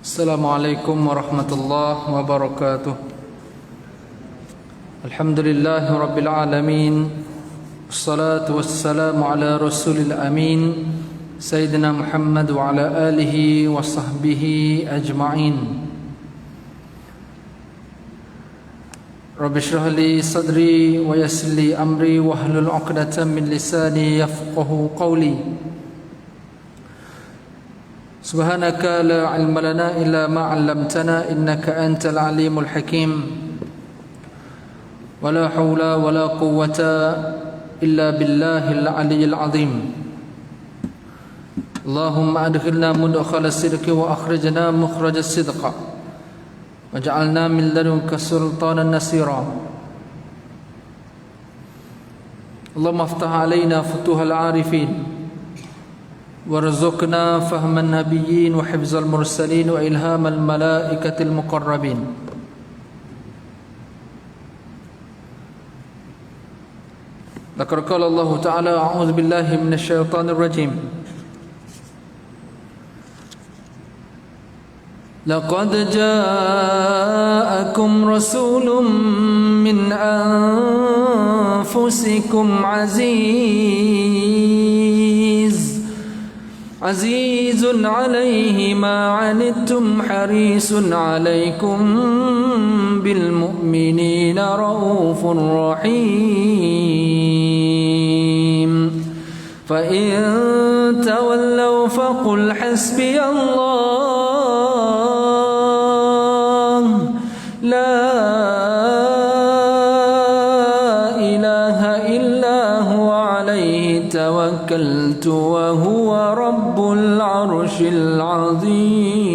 Assalamualaikum warahmatullahi wabarakatuh. Alhamdulillahi rabbil alamin. Wassalatu wassalamu ala rasulil amin Sayyidina Muhammad wa ala alihi wa sahbihi ajma'in. Rabbi shrah li sadri wa yassir li amri wahlul 'uqdatam min lisani yafqahu qawli. Subhanaka la ilma lana illa ma 'allamtana innaka antal alimul hakim. Wala haula wala quwwata illa billahil aliyyil azim. Allahumma adkhilna mudkhala sidqi wa akhrijna mukhraja sidqa waj'alna min ladunka sultanan nasira. Allahumma aftah alaina futuhal arifin warzuqna fahman nabiyyin wa hifzal mursalin wa ilhamal malaikatil muqarrabin. Laqad qala Allah Ta'ala a'udzu billahi minasy syaithanir rajim. Laqad ja'akum rasulun min anfusikum azizun alayhi ma 'anittum harisun alaykum bil mu'minina raufur rahim. Fa in tawallaw faqul hasbiyallah la ilaha illa huwa alayhi tawakkaltu wa huwa rabbul arshil azim.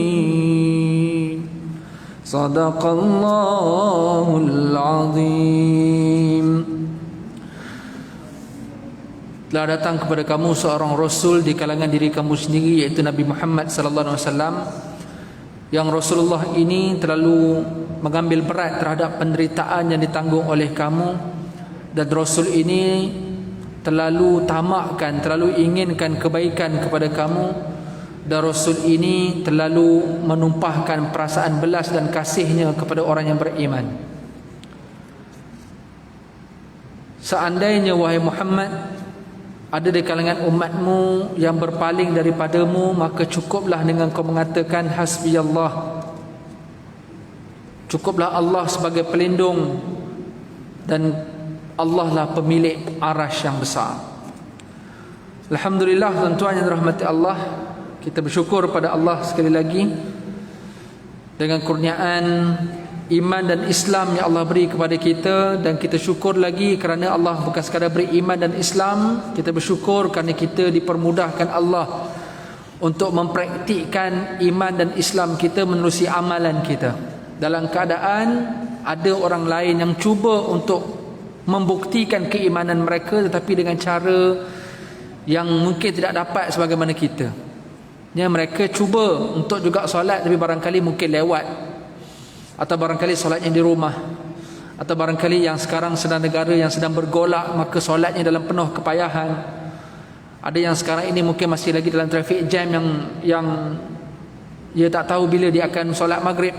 Sadaqallahul azim. Telah datang kepada kamu seorang rasul di kalangan diri kamu sendiri, yaitu Nabi Muhammad sallallahu alaihi wasallam. Yang Rasulullah ini terlalu mengambil berat terhadap penderitaan yang ditanggung oleh kamu, dan Rasul ini terlalu tamakkan, terlalu inginkan kebaikan kepada kamu, dan Rasul ini terlalu menumpahkan perasaan belas dan kasihnya kepada orang yang beriman. Seandainya wahai Muhammad ada di kalangan umatmu yang berpaling daripadamu, maka cukuplah dengan kau mengatakan hasbiyallah. Cukuplah Allah sebagai pelindung, dan Allah lah pemilik arasy yang besar. Alhamdulillah, tuan-tuan yang dirahmati Allah, kita bersyukur pada Allah sekali lagi dengan kurniaan iman dan Islam yang Allah beri kepada kita, dan kita syukur lagi kerana Allah bukan sekadar beri iman dan Islam, kita bersyukur kerana kita dipermudahkan Allah untuk mempraktikkan iman dan Islam kita menerusi amalan kita, dalam keadaan ada orang lain yang cuba untuk membuktikan keimanan mereka tetapi dengan cara yang mungkin tidak dapat sebagaimana kita. Ya, mereka cuba untuk juga solat tapi barangkali mungkin lewat, atau barangkali solatnya di rumah, atau barangkali yang sekarang sedang negara yang sedang bergolak, maka solatnya dalam penuh kepayahan. Ada yang sekarang ini mungkin masih lagi dalam traffic jam yang dia tak tahu bila dia akan solat maghrib.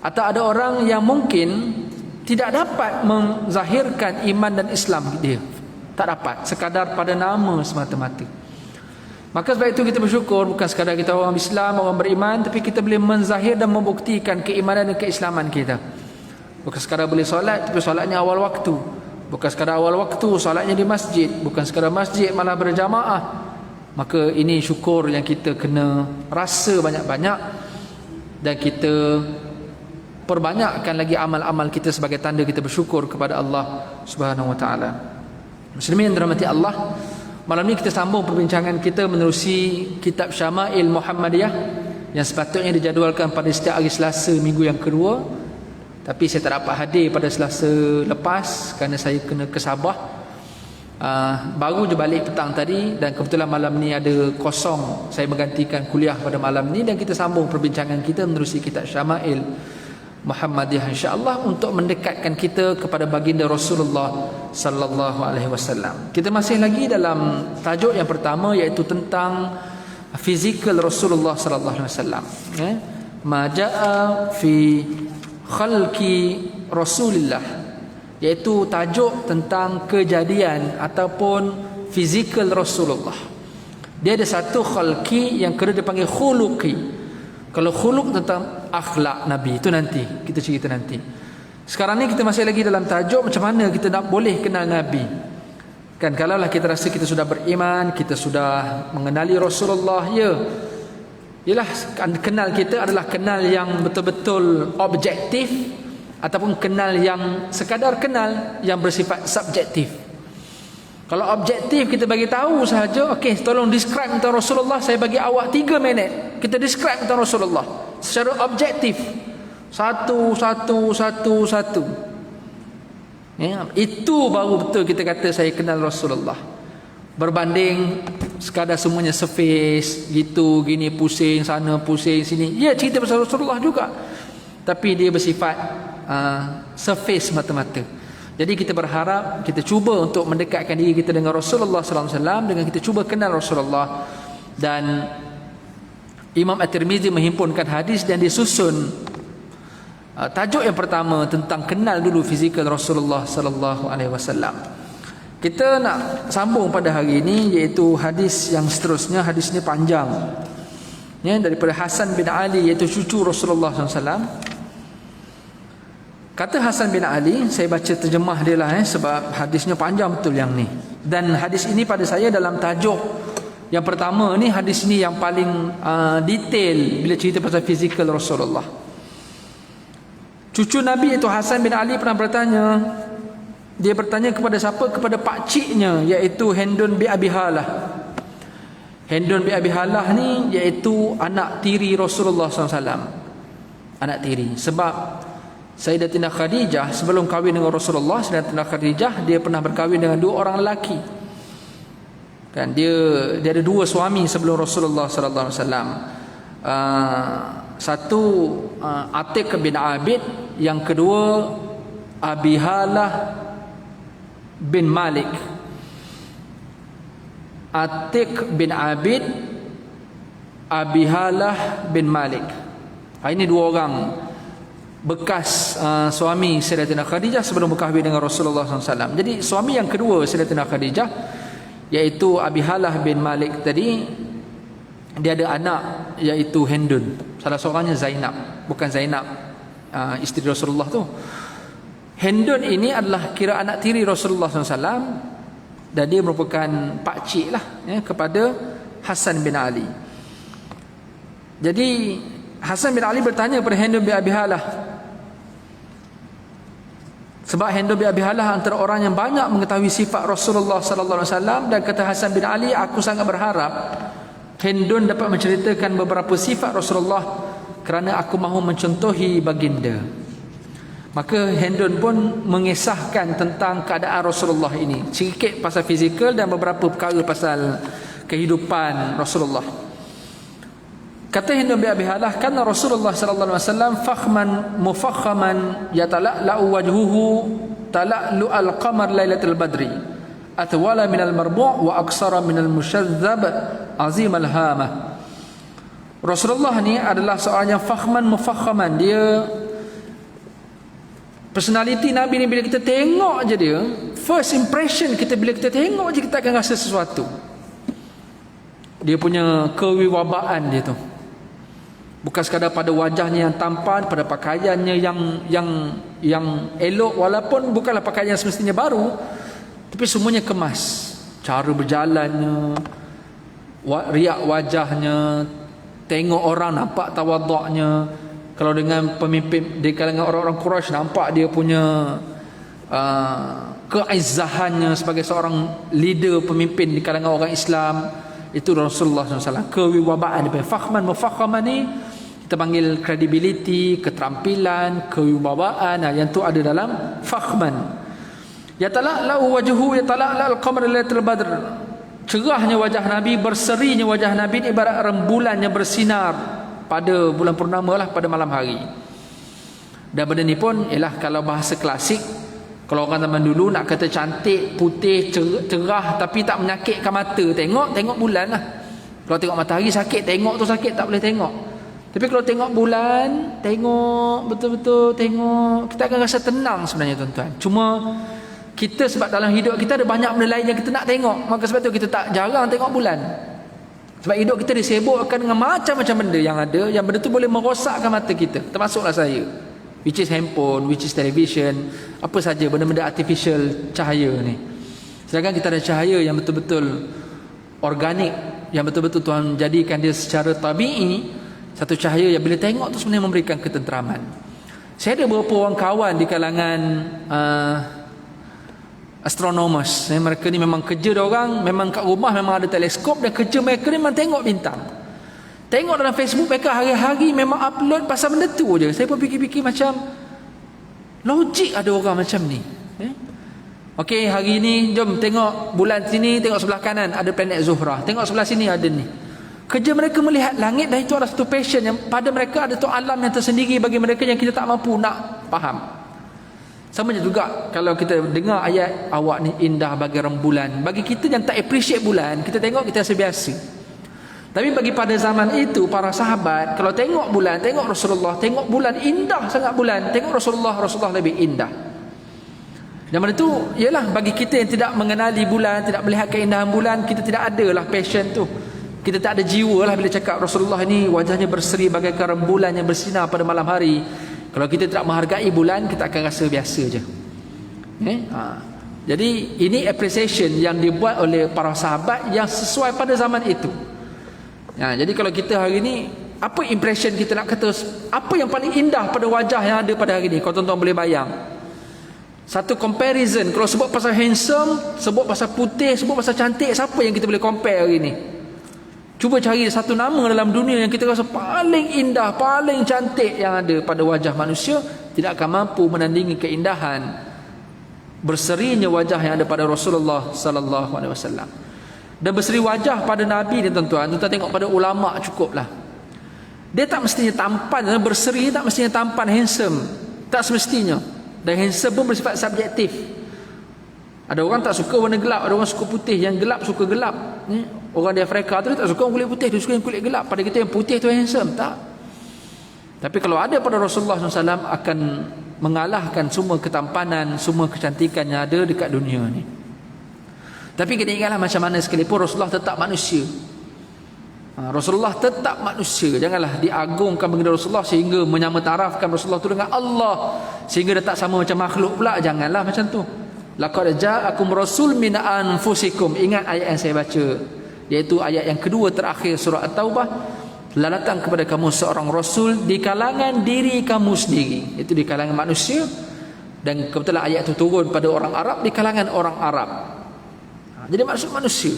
Atau ada orang yang mungkin tidak dapat menzahirkan iman dan Islam dia, tak dapat, sekadar pada nama semata-mata. Maka sebab itu kita bersyukur, bukan sekadar kita orang Islam, orang beriman, tapi kita boleh menzahir dan membuktikan keimanan dan keislaman kita. Bukan sekadar boleh solat, tapi solatnya awal waktu. Bukan sekadar awal waktu, solatnya di masjid. Bukan sekadar masjid, malah berjamaah. Maka ini syukur yang kita kena rasa banyak-banyak, dan kita perbanyakkan lagi amal-amal kita sebagai tanda kita bersyukur kepada Allah Subhanahu wa taala. Muslimin yang dirahmati Allah, malam ni kita sambung perbincangan kita menerusi kitab Syama'il Muhammadiyah yang sepatutnya dijadualkan pada setiap hari Selasa minggu yang kedua, tapi saya tak dapat hadir pada Selasa lepas kerana saya kena ke Sabah. Baru je balik petang tadi, dan kebetulan malam ni ada kosong, saya menggantikan kuliah pada malam ni, dan kita sambung perbincangan kita menerusi kitab Syama'il Muhammadiyah, insya-Allah, untuk mendekatkan kita kepada baginda Rasulullah sallallahu alaihi wasallam. Kita masih lagi dalam tajuk yang pertama, iaitu tentang fizikal Rasulullah sallallahu alaihi wasallam. ma jaa fi khalqi Rasulillah, iaitu tajuk tentang kejadian ataupun fizikal Rasulullah. Dia ada satu khalqi, yang kedua dipanggil khuluqi. Kalau khuluq tentang akhlak Nabi, itu nanti kita cerita nanti. Sekarang ni kita masih lagi dalam tajuk macam mana kita nak boleh kenal Nabi. Kan kalaulah kita rasa kita sudah beriman, kita sudah mengenali Rasulullah, ya, ialah kenal kita adalah kenal yang betul-betul objektif ataupun kenal yang sekadar kenal yang bersifat subjektif. Kalau objektif kita bagi tahu sahaja, okey, tolong describe tentang Rasulullah, saya bagi awak 3 minit, kita describe tentang Rasulullah secara objektif, satu. Ya, itu baru betul kita kata saya kenal Rasulullah. Berbanding sekadar semuanya surface, gitu, gini, pusing sana, pusing sini. Ya, cerita pasal Rasulullah juga, tapi dia bersifat surface mata-mata. Jadi kita berharap, kita cuba untuk mendekatkan diri kita dengan Rasulullah sallallahu alaihi wasallam, dengan kita cuba kenal Rasulullah. Dan Imam At-Tirmizi menghimpunkan hadis dan disusun tajuk yang pertama tentang kenal dulu fizikal Rasulullah sallallahu alaihi wasallam. Kita nak sambung pada hari ini, iaitu hadis yang seterusnya. Hadis ini panjang, ya, daripada Hasan bin Ali, iaitu cucu Rasulullah sallallahu alaihi wasallam. Kata Hasan bin Ali, saya baca terjemah dia lah, sebab hadisnya panjang betul yang ni. Dan hadis ini pada saya dalam tajuk yang pertama ni, hadis ini yang paling detail bila cerita pasal fizikal Rasulullah. Cucu Nabi itu Hasan bin Ali pernah bertanya. Dia bertanya kepada siapa? Kepada pakciknya, iaitu Hindun bin Abi Halah. Hindun bin Abi Halah ni iaitu anak tiri Rasulullah SAW. Anak tiri. Sebab Sayyidatina Khadijah sebelum kahwin dengan Rasulullah, Sayyidatina Khadijah dia pernah berkahwin dengan 2 orang lelaki. Kan dia ada 2 suami sebelum Rasulullah sallallahu alaihi wasallam. Satu Atiq bin Abid, yang kedua Abi Halah bin Malik. Atiq bin Abid, Abi Halah bin Malik. Ini 2 orang bekas suami Sayyidatina Khadijah sebelum berkahwin dengan Rasulullah SAW. Jadi suami yang kedua Sayyidatina Khadijah, iaitu Abi Halah bin Malik tadi, dia ada anak iaitu Hindun. Salah seorangnya Zainab, bukan Zainab isteri Rasulullah tu. Hindun ini adalah kira anak tiri Rasulullah SAW, dan dia merupakan pakcik lah, ya, kepada Hasan bin Ali. Jadi Hasan bin Ali bertanya kepada Hindun bin Abi Halah, sebab Hindun bin Abi Halah antara orang yang banyak mengetahui sifat Rasulullah sallallahu alaihi wasallam. Dan kata Hasan bin Ali, aku sangat berharap Hindun dapat menceritakan beberapa sifat Rasulullah kerana aku mahu mencontohi baginda. Maka Hindun pun mengisahkan tentang keadaan Rasulullah ini, sedikit pasal fizikal dan beberapa perkara pasal kehidupan Rasulullah. Kata Hindun bin Abi Halah, kan Rasulullah sallallahu alaihi wasallam fakhman mufakhaman yatala'u wajhuhu tala'lu al-qamar lailatul badri atwala min al-marbu' wa aksara min al-mushadzab azim al-hamah. Rasulullah ni adalah seorang yang fakhman mufakhaman. Dia personality Nabi ni, bila kita tengok je dia, first impression kita, bila kita tengok je kita akan rasa sesuatu. Dia punya kewibawaan dia tu, bukan sekadar pada wajahnya yang tampan, pada pakaiannya yang elok, walaupun bukanlah pakaian semestinya baru, tapi semuanya kemas. Cara berjalannya, riak wajahnya, tengok orang nampak tawaduknya. Kalau dengan pemimpin di kalangan orang-orang Quraisy, nampak dia punya keizzahannya sebagai seorang leader, pemimpin di kalangan orang Islam. Itu Rasulullah SAW. Kewibawaan dia, fakhman mufakhaman ni kita panggil credibility, keterampilan, kewibawaan. Yang tu ada dalam fakhman. Yatala'u wajhu yatala'al qamar lailatul badr. Cerahnya wajah Nabi, berserinya wajah Nabi ibarat rembulan yang bersinar pada bulan purnama lah, pada malam hari. Dan benda ni pun ialah, kalau bahasa klasik, kalau orang zaman dulu nak kata cantik, putih, cerah tapi tak menyakitkan mata, tengok bulan lah. Kalau tengok matahari sakit, tengok tu sakit, tak boleh tengok. Tapi kalau tengok bulan, tengok betul-betul tengok, kita akan rasa tenang sebenarnya tuan-tuan. Cuma kita sebab dalam hidup kita ada banyak benda lain yang kita nak tengok, maka sebab tu kita tak jarang tengok bulan. Sebab hidup kita disibukkan dengan macam-macam benda yang ada, yang benda tu boleh merosakkan mata kita, termasuklah saya, which is handphone, which is television, apa saja benda-benda artificial cahaya ni. Sedangkan kita ada cahaya yang betul-betul organik, yang betul-betul Tuhan jadikan dia secara tabi'i, satu cahaya yang bila tengok tu sebenarnya memberikan ketenteraman. Saya ada beberapa orang kawan di kalangan astronomers. Mereka ni memang kerja dia orang, memang kat rumah memang ada teleskop, dan kerja mereka ni memang tengok bintang. Tengok dalam Facebook mereka hari-hari memang upload pasal benda tu je. Saya pun fikir-fikir macam logik ada orang macam ni. Okey, hari ni jom tengok bulan sini, tengok sebelah kanan ada planet Zuhrah, tengok sebelah sini ada ni. Kerja mereka melihat langit, dan itu adalah satu passion yang pada mereka ada tu alam yang tersendiri bagi mereka yang kita tak mampu nak faham. Sama juga kalau kita dengar ayat awak ni indah bagi rembulan. Bagi kita yang tak appreciate bulan, kita tengok kita rasa biasa. Tapi bagi pada zaman itu, para sahabat kalau tengok bulan, tengok Rasulullah, tengok bulan indah sangat bulan, tengok Rasulullah lebih indah. Dan benda tu ialah bagi kita yang tidak mengenali bulan, tidak melihat keindahan bulan, kita tidak adalah passion tu. Kita tak ada jiwa lah bila cakap Rasulullah ni wajahnya berseri bagaikan rembulan yang bersinar pada malam hari. Kalau kita tidak menghargai bulan, kita akan rasa biasa je. Jadi ini appreciation yang dibuat oleh para sahabat yang sesuai pada zaman itu. Jadi kalau kita hari ni, apa impression kita nak kata, apa yang paling indah pada wajah yang ada pada hari ni? Kalau tuan-tuan boleh bayang, satu comparison, kalau sebut pasal handsome, sebut pasal putih, sebut pasal cantik, siapa yang kita boleh compare hari ni? Cuba cari satu nama dalam dunia yang kita rasa paling indah, paling cantik yang ada pada wajah manusia, tidak akan mampu menandingi keindahan berserinya wajah yang ada pada Rasulullah sallallahu alaihi wasallam. Dan berseri wajah pada Nabi ni tuan-tuan, tuan-tuan tengok pada ulama cukuplah. Dia tak mestinya tampan, berseri tak mestinya tampan, handsome, tak semestinya. Dan handsome pun bersifat subjektif. Ada orang tak suka warna gelap, ada orang suka putih, yang gelap suka gelap. Orang di Afrika tu tak suka kulit putih, dia suka yang kulit gelap. Pada kita yang putih tu handsome, tak. Tapi kalau ada pada Rasulullah SAW, akan mengalahkan semua ketampanan, semua kecantikan yang ada dekat dunia ni. Tapi kita ingatlah macam mana sekalipun Rasulullah tetap manusia. Rasulullah tetap manusia. Janganlah diagungkan baginda Rasulullah sehingga menyamatarafkan Rasulullah tu dengan Allah, sehingga dia tak sama macam makhluk pula. Janganlah macam tu. Laqad ja'akum rasul min anfusikum. Ingat ayat yang saya baca, iaitu ayat yang kedua terakhir surah At-Taubah. Telah datang kepada kamu seorang rasul di kalangan diri kamu sendiri, iaitu di kalangan manusia. Dan kebetulan ayat itu turun pada orang Arab, di kalangan orang Arab. Jadi maksud manusia.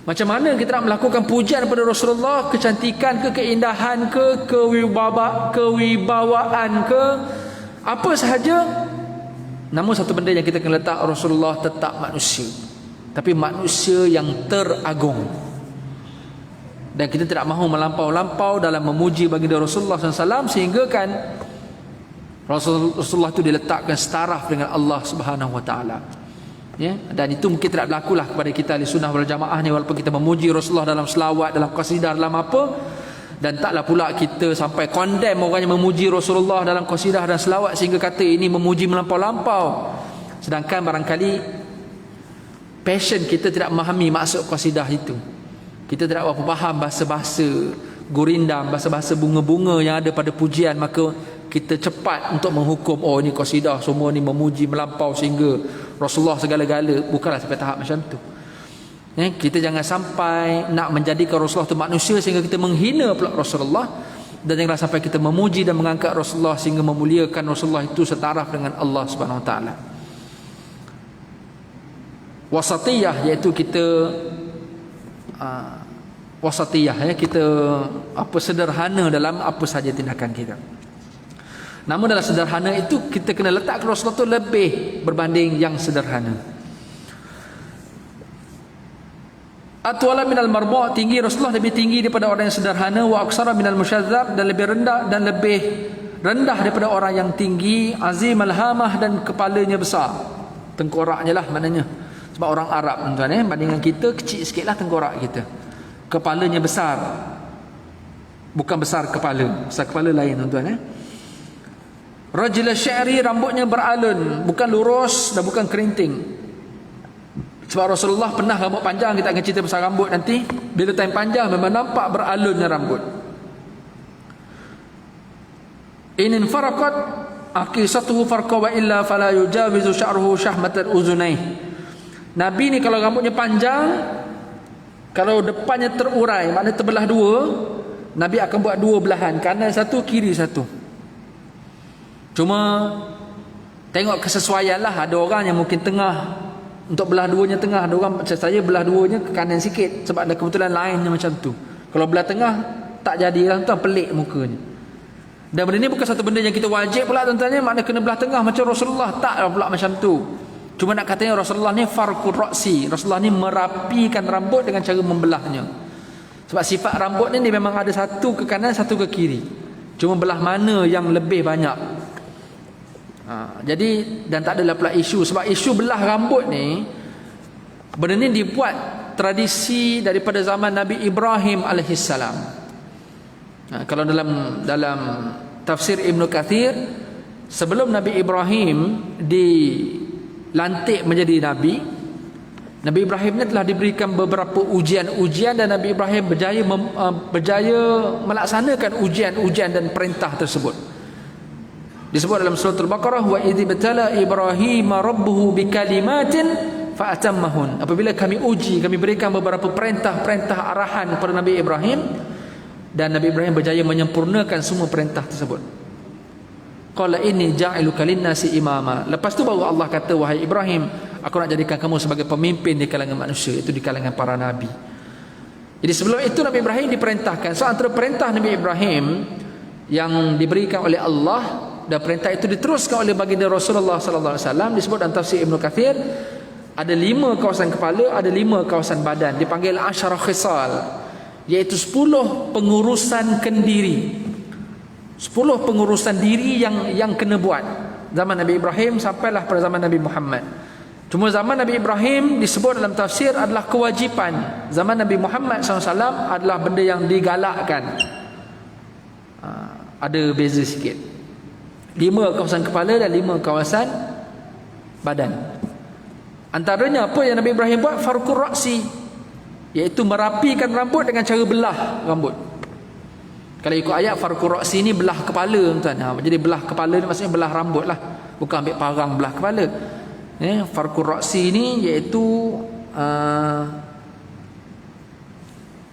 Macam mana kita nak melakukan pujian kepada Rasulullah, kecantikan ke, keindahan ke, kewibawaan ke, apa sahaja, namun satu benda yang kita kena letak, Rasulullah tetap manusia, tapi manusia yang teragung. Dan kita tidak mahu melampau-lampau dalam memuji baginda Rasulullah SAW, sehingga kan Rasulullah itu diletakkan setaraf dengan Allah Subhanahu Wa Taala. Dan itu mungkin tidak berlakulah kepada kita ahli sunnah wal jamaah ni, walaupun kita memuji Rasulullah dalam selawat, dalam qasidah, dalam apa. Dan taklah pula kita sampai condemn orang yang memuji Rasulullah dalam qasidah dan selawat sehingga kata ini memuji melampau-lampau. Sedangkan barangkali passion kita tidak memahami maksud qasidah itu. Kita tidak berapa faham bahasa-bahasa gurindam, bahasa-bahasa bunga-bunga yang ada pada pujian, maka kita cepat untuk menghukum, oh ini qasidah semua ni memuji melampau sehingga Rasulullah segala-gala. Bukanlah sampai tahap macam tu. Kita jangan sampai nak menjadikan Rasulullah itu manusia sehingga kita menghina pula Rasulullah, dan janganlah sampai kita memuji dan mengangkat Rasulullah sehingga memuliakan Rasulullah itu setaraf dengan Allah Subhanahu Wa Taala. Wasatiyah, iaitu kita wasatiyah, kita sederhana dalam apa saja tindakan kita. Namun dalam sederhana itu kita kena letakkan Rasulullah itu lebih berbanding yang sederhana. Atwala minal marbu', tinggi Rasulullah lebih tinggi daripada orang yang sederhana. Wa aksara minal musyazzab, dan lebih rendah daripada orang yang tinggi. Azim al-hamah, dan kepalanya besar, tengkoraknya lah maknanya. Sebab orang Arab tuan-tuan, bandingan kita kecil sikitlah tengkorak kita, kepalanya besar. bukan besar kepala. Besar kepala lain tuan-tuan. Rajul sya'ri, rambutnya beralun, bukan lurus dan bukan kerinting. Sebab Rasulullah pernah rambut panjang, kita akan cerita pasal rambut nanti. Bila time panjang memang nampak beralunnya rambut. In faraqat aqisatuhu farqa wa illa fala yujawizu sya'ruhu syahmatal uzunaih. Nabi ni kalau rambutnya panjang, kalau depannya terurai, maknanya terbelah dua, Nabi akan buat dua belahan, kanan satu, kiri satu. Cuma tengok kesesuaian lah. Ada orang yang mungkin tengah, untuk belah duanya tengah. Ada orang macam saya belah duanya ke kanan sikit, sebab ada kebetulan lainnya macam tu. Kalau belah tengah tak jadi lah tuan, pelik mukanya. Dan benda ni bukan satu benda yang kita wajib pula tuan-tuan, makna kena belah tengah macam Rasulullah, tak pula macam tu. Cuma nak katanya Rasulullah ni farqur ra'si, Rasulullah ni merapikan rambut dengan cara membelahnya. Sebab sifat rambut ni dia memang ada satu ke kanan, satu ke kiri. Cuma belah mana yang lebih banyak. Jadi dan tak adalah pula isu. Sebab isu belah rambut ni, benda ni dibuat tradisi daripada zaman Nabi Ibrahim alaihissalam. Kalau dalam tafsir Ibn Kathir, sebelum Nabi Ibrahim dilantik menjadi Nabi, Nabi Ibrahim ni telah diberikan beberapa ujian-ujian dan Nabi Ibrahim berjaya melaksanakan ujian-ujian dan perintah tersebut. Disebut dalam surah Al-Baqarah, wa idh ibtala Ibrahim rabbuhu bikalimatin fa'atammahun. Apabila kami uji, kami berikan beberapa perintah-perintah arahan kepada Nabi Ibrahim, dan Nabi Ibrahim berjaya menyempurnakan semua perintah tersebut. Qala inni ja'iluka lin-nasi imama. Lepas tu baru Allah kata, wahai Ibrahim, aku nak jadikan kamu sebagai pemimpin di kalangan manusia, itu di kalangan para nabi. Jadi sebelum itu Nabi Ibrahim diperintahkan. So antara perintah Nabi Ibrahim yang diberikan oleh Allah, dan perintah itu diteruskan oleh baginda Rasulullah sallallahu alaihi wasallam, disebut dalam tafsir Ibn Kathir, ada 5 kawasan kepala, ada 5 kawasan badan, dipanggil asyarah khisal, iaitu 10 pengurusan kendiri. 10 pengurusan diri yang kena buat zaman Nabi Ibrahim sampailah pada zaman Nabi Muhammad. Cuma zaman Nabi Ibrahim disebut dalam tafsir adalah kewajipan. Zaman Nabi Muhammad SAW adalah benda yang digalakkan. Ada beza sikit. 5 kawasan kepala dan 5 kawasan badan. Antaranya apa yang Nabi Ibrahim buat? Farqur ra'si, iaitu merapikan rambut dengan cara belah rambut. Kalau ikut ayat, farqur ra'si ni belah kepala tuan. Jadi belah kepala ni maksudnya belah rambut lah, bukan ambil parang belah kepala. Farqur ra'si ni iaitu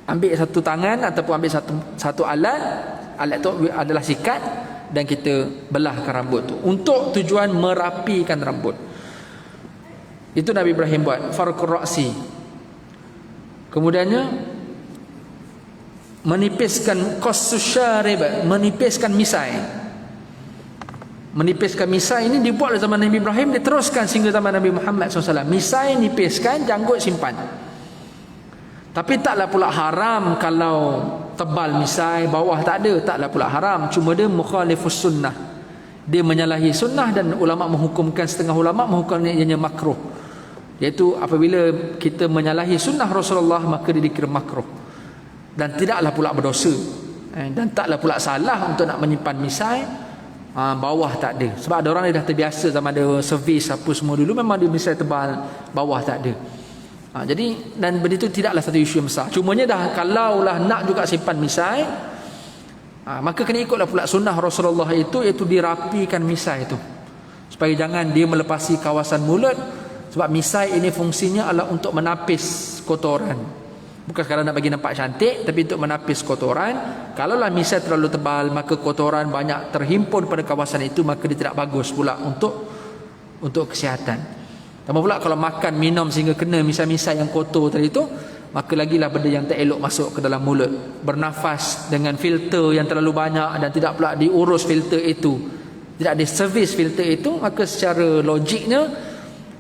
ambil satu tangan ataupun ambil satu alat tu adalah sikat, dan kita belahkan rambut tu untuk tujuan merapikan rambut. Itu Nabi Ibrahim buat, farqur ra'si. Kemudiannya menipiskan qassus syarib, menipiskan misai. Menipiskan misai ini dibuat oleh zaman Nabi Ibrahim, diteruskan sehingga zaman Nabi Muhammad SAW. Misai nipiskan, janggut simpan. Tapi taklah pula haram kalau tebal misai, bawah tak ada, taklah pula haram. Cuma dia mukhalifus sunnah, dia menyalahi sunnah, dan ulama menghukumkan, setengah ulama menghukumkan ianya makruh, iaitu apabila kita menyalahi sunnah Rasulullah maka dia dikira makruh, dan tidaklah pula berdosa, dan taklah pula salah untuk nak menyimpan misai. Bawah tak ada, sebab ada orang dia dah terbiasa zaman ada servis apa semua dulu, memang dia misai tebal, bawah tak ada. Jadi dan benda itu tidaklah satu isu yang besar. Cumanya dah kalaulah nak juga simpan misai, maka kena ikutlah pula sunnah Rasulullah itu, iaitu dirapikan misai itu supaya jangan dia melepasi kawasan mulut. Sebab misai ini fungsinya adalah untuk menapis kotoran, bukan sekadar nak bagi nampak cantik, tapi untuk menapis kotoran. Kalaulah misai terlalu tebal, maka kotoran banyak terhimpun pada kawasan itu, maka dia tidak bagus pula untuk kesihatan. Tambah pula kalau makan minum sehingga kena misai-misai yang kotor tadi itu, maka lagilah benda yang tak elok masuk ke dalam mulut. Bernafas dengan filter yang terlalu banyak dan tidak pula diurus filter itu, tidak ada servis filter itu, maka secara logiknya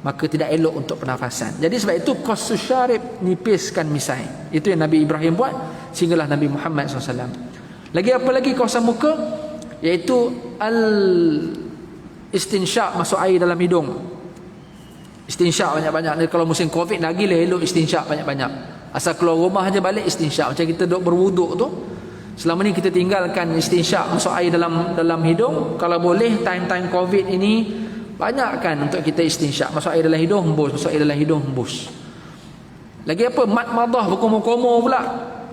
maka tidak elok untuk pernafasan. Jadi sebab itu qassus syarib, nipiskan misai. Itu yang Nabi Ibrahim buat sehinggalah Nabi Muhammad SAW. Lagi apa lagi kawasan muka? Iaitu al-istinsyak, masuk air dalam hidung. Istinsyak banyak-banyak. Kalau musim Covid lagi lah elok istinsyak banyak-banyak. Asal keluar rumah aja balik istinsyak. Macam kita duduk berwuduk tu, Selama ni kita tinggalkan istinsyak, masuk air dalam hidung. Kalau boleh time-time Covid ini banyakkan untuk kita istinsyak, masuk air dalam hidung hembus, masuk air dalam hidung hembus. Lagi apa? Madmadah, berkumur-kumur pula.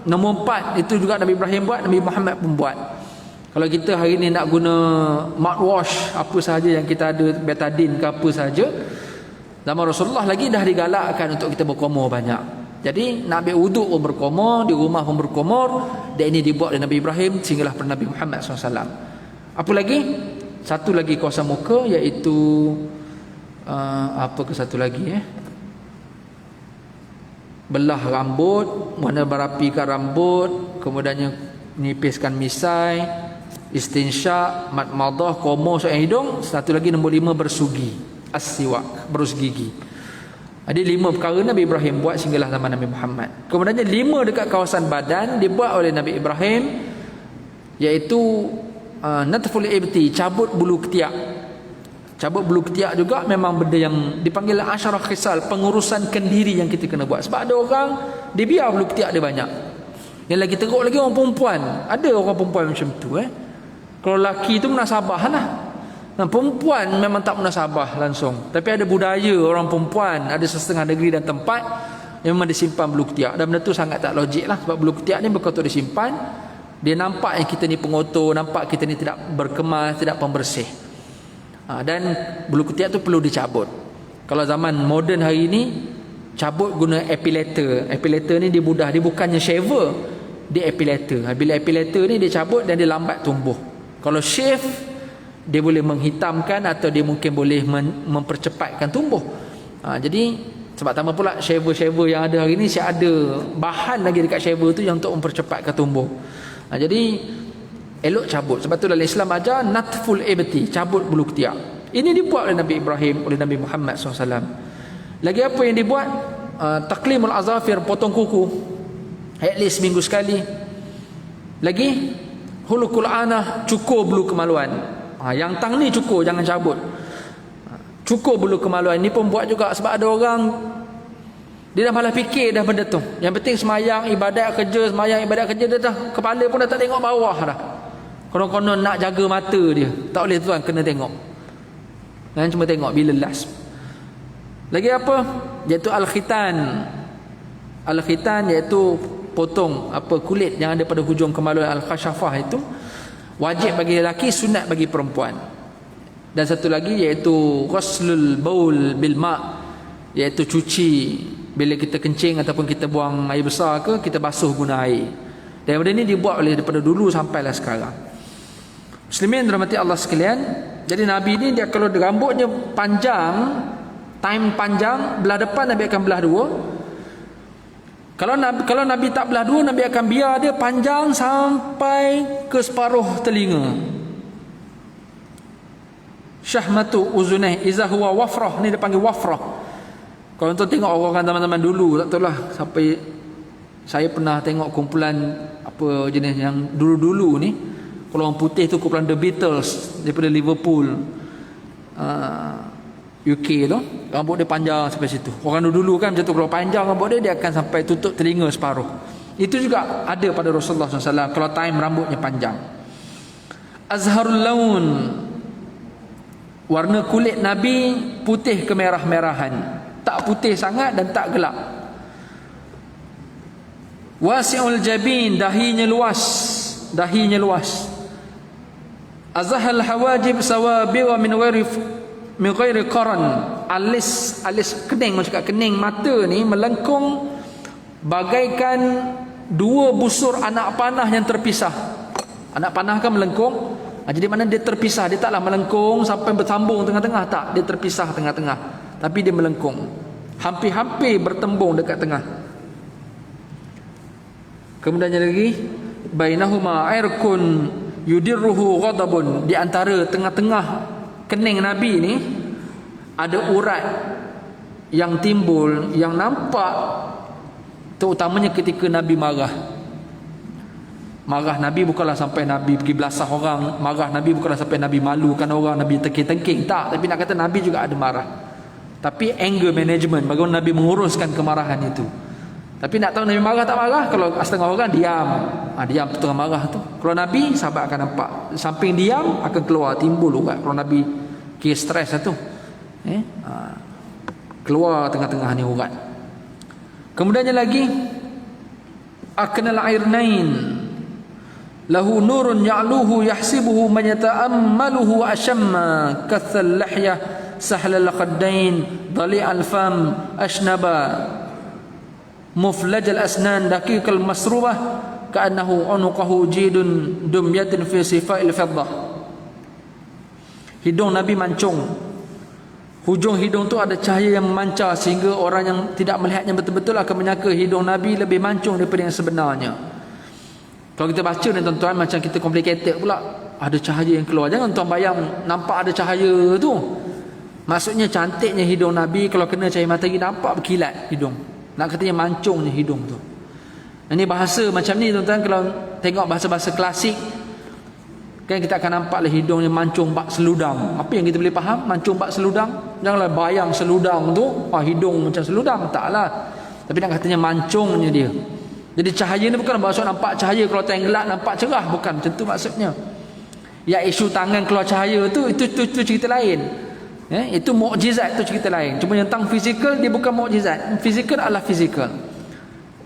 Nombor 4 itu juga Nabi Ibrahim buat, Nabi Muhammad pun buat. Kalau kita hari ni nak guna mouthwash apa sahaja yang kita ada, betadine ke apa sahaja, zaman Rasulullah lagi dah digalakkan untuk kita berkumur banyak. Jadi nak ambil wuduk pun berkumur, di rumah pun berkumur, dan ini dibuat oleh Nabi Ibrahim sehinggalah pada Nabi Muhammad SAW. Apa lagi? Satu lagi kawasan muka, iaitu apa ke satu lagi belah rambut, mana berapikan rambut, kemudiannya nipiskan misai, istinsyak, madmadah, kumur soal hidung. Satu lagi nombor 5 bersugi, as-siwak, berus gigi. Ada 5 perkara Nabi Ibrahim buat sehinggalah zaman Nabi Muhammad. Kemudiannya 5 dekat kawasan badan dibuat oleh Nabi Ibrahim, iaitu natful ibti, cabut bulu ketiak. Cabut bulu ketiak juga memang benda yang dipanggil asyarah khisal, pengurusan kendiri yang kita kena buat. Sebab ada orang dia biar bulu ketiak dia banyak. Yang lagi teruk lagi orang perempuan. Ada orang perempuan macam tu Kalau lelaki tu munasabah lah. Nah, perempuan memang tak munasabah langsung. Tapi ada budaya orang perempuan, ada setengah negeri dan tempat yang memang disimpan bulu ketiak. Dan benda tu sangat tak logik lah. Sebab bulu ketiak ni bukan untuk disimpan. Dia nampak yang kita ni pengotor, nampak kita ni tidak berkemas, tidak pembersih. Dan bulu ketiak tu perlu dicabut. Kalau zaman moden hari ni, cabut guna epilator. Epilator ni dia mudah, dia bukannya shaver, dia epilator. Bila epilator ni dia cabut dan dia lambat tumbuh. Kalau shave, dia boleh menghitamkan atau dia mungkin boleh mempercepatkan tumbuh. Jadi sebab tambah pula shaver-shaver yang ada hari ni, saya ada bahan lagi dekat shaver tu yang untuk mempercepatkan tumbuh. Jadi elok cabut. Sebab tu dalam Islam ajar natful ibti, cabut bulu ketiak. Ini dibuat oleh Nabi Ibrahim, oleh Nabi Muhammad SAW. Lagi apa yang dibuat? Taqlimul azafir, potong kuku, at least minggu sekali. Lagi hulukul anah, cukur bulu kemaluan. Yang tang ni cukur, jangan cabut. Cukur bulu kemaluan ni pun buat juga. Sebab ada orang dia dah malah fikir dah benda tu. Yang penting semayang, ibadat kerja, semayang, ibadat kerja, dia dah kepala pun dah tak tengok bawah dah. Konon-konon nak jaga mata dia, tak boleh tuan, kena tengok. Jangan cuma tengok bila last. Lagi apa? Iaitu al-khitan. Al-khitan iaitu potong kulit yang ada pada hujung kemaluan, al-khashafah itu wajib bagi lelaki, sunat bagi perempuan. Dan satu lagi iaitu ghuslul baul bil ma', iaitu cuci bila kita kencing ataupun kita buang air besar ke, kita basuh guna air. Dan benda ni dibuat oleh daripada dulu sampailah sekarang. Muslimin dirahmati Allah sekalian. Jadi Nabi ni dia kalau rambutnya panjang, time panjang, belah depan Nabi akan belah dua. Kalau Nabi tak belah dua, Nabi akan biar dia panjang sampai ke separuh telinga. Syahmatu uzunai iza huwa wafrah, ni dia panggil wafrah. Kalau tuan tengok orang zaman-zaman dulu, tak tahulah sampai saya pernah tengok kumpulan apa jenis yang dulu-dulu ni. Kalau orang putih tu kumpulan The Beatles daripada Liverpool, UK tu, rambut dia panjang sampai situ. Orang dulu kan macam tu, kalau panjang rambut dia akan sampai tutup telinga separuh. Itu juga ada pada Rasulullah SAW kalau time rambutnya panjang. Azharul laun, warna kulit Nabi putih kemerah-merahan, tak putih sangat dan tak gelap. Wasi'ul jabin, dahinya luas. Azhal hawajib sawabi wa min ghairi qaran, alis kening, macam cakap kening mata ni melengkung bagaikan dua busur anak panah yang terpisah. Anak panah kan melengkung, jadi mana dia terpisah, dia taklah melengkung sampai bersambung tengah-tengah, tak, dia terpisah tengah-tengah, tapi dia melengkung, hampir-hampir bertembung dekat tengah. Kemudian lagi bainahuma irkun yudirruhu ghadabun, di antara tengah-tengah kening Nabi ni ada urat yang timbul, yang nampak terutamanya ketika Nabi marah. Marah Nabi bukanlah sampai Nabi pergi belasah orang, marah Nabi bukanlah sampai Nabi malukan orang, Nabi tengking-tengking, tak. Tapi nak kata Nabi juga ada marah. Tapi anger management, bagaimana Nabi menguruskan kemarahan itu. Tapi nak tahu Nabi marah tak marah, kalau setengah orang diam. Diam tengah marah tu. Kalau Nabi, sahabat akan nampak. Samping diam akan keluar, timbul urat. Kalau Nabi kira stres lah tu. Keluar tengah-tengah ni urat. Kemudiannya lagi, aknal airnain lahu nurun ya'luhu yahsibuhu man yata'ammaluhu ashamma kathal lahyah sahlal khaddain dali'al fam ashnaba muflaj al asnan daqiq al masrubah ka'annahu unuqahu jidun dumyatin fi sifa'il fiddah. Hidung Nabi mancung. Hujung hidung tu ada cahaya yang memancar sehingga orang yang tidak melihatnya betul-betul akan menyangka hidung Nabi lebih mancung daripada yang sebenarnya. Kalau kita baca ni tuan-tuan, macam kita complicated pula. Ada cahaya yang keluar. Jangan tuan bayang nampak ada cahaya tu. Maksudnya cantiknya hidung Nabi, kalau kena cahaya matahari nampak berkilat hidung. Nak katanya mancungnya hidung tu. Ini bahasa macam ni tuan-tuan, kalau tengok bahasa-bahasa klasik, kan kita akan nampaklah hidungnya mancung bak seludang. Apa yang kita boleh faham? Mancung bak seludang. Janganlah bayang seludang tu, hidung macam seludang. Taklah. Tapi nak katanya mancungnya dia. Jadi cahaya ni bukan maksud nampak cahaya kalau tenggelam nampak cerah. Bukan macam tu maksudnya. Ya, isu tangan keluar cahaya tu, itu cerita lain. Itu mukjizat, tu cerita lain. Cuma yang tentang fizikal, dia bukan mukjizat. Fizikal adalah fizikal.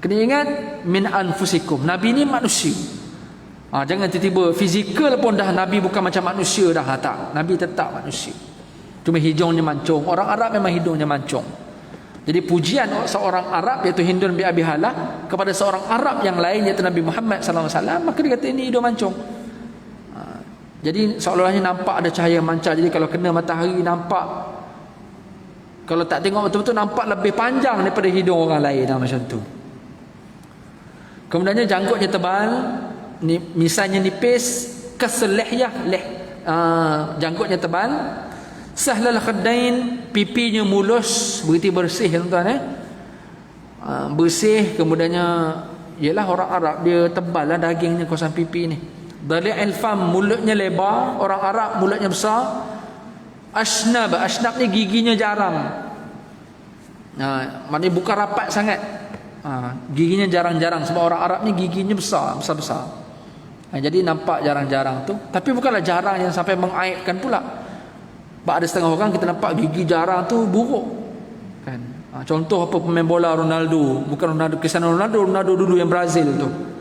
Kena ingat, min anfusikum. Nabi ni manusia. Jangan tiba-tiba fizikal pun dah Nabi bukan macam manusia dah. Tak, Nabi tetap manusia. Cuma hidungnya mancung. Orang Arab memang hidungnya mancung. Jadi pujian seorang Arab iaitu Hindun bin Abi Halah kepada seorang Arab yang lain iaitu Nabi Muhammad SAW, maka dia kata ini hidung mancung. Jadi seolah-olahnya nampak ada cahaya mancar. Jadi kalau kena matahari nampak, kalau tak tengok betul-betul nampak lebih panjang daripada hidung orang lain macam tu. Kemudiannya janggutnya tebal, misalnya nipis, kasallihyah janggutnya tebal, sahlal khaddain, pipinya mulus, berarti bersih tuan-tuan. Bersih. Kemudiannya ialah orang Arab dia tebal lah dagingnya kawasan pipi ni. Dali'il fam, mulutnya lebar. Orang Arab mulutnya besar. Ashnab ni giginya jarang. Maknanya bukan rapat sangat. Giginya jarang-jarang sebab orang Arab ni giginya besar-besar. Jadi nampak jarang-jarang tu. Tapi bukanlah jarang yang sampai mengaibkan pula. Sebab ada setengah orang kita nampak gigi jarang tu buruk kan. Contoh apa, pemain bola Ronaldo. Bukan Ronaldo Cristiano Ronaldo, Ronaldo dulu yang Brazil tu.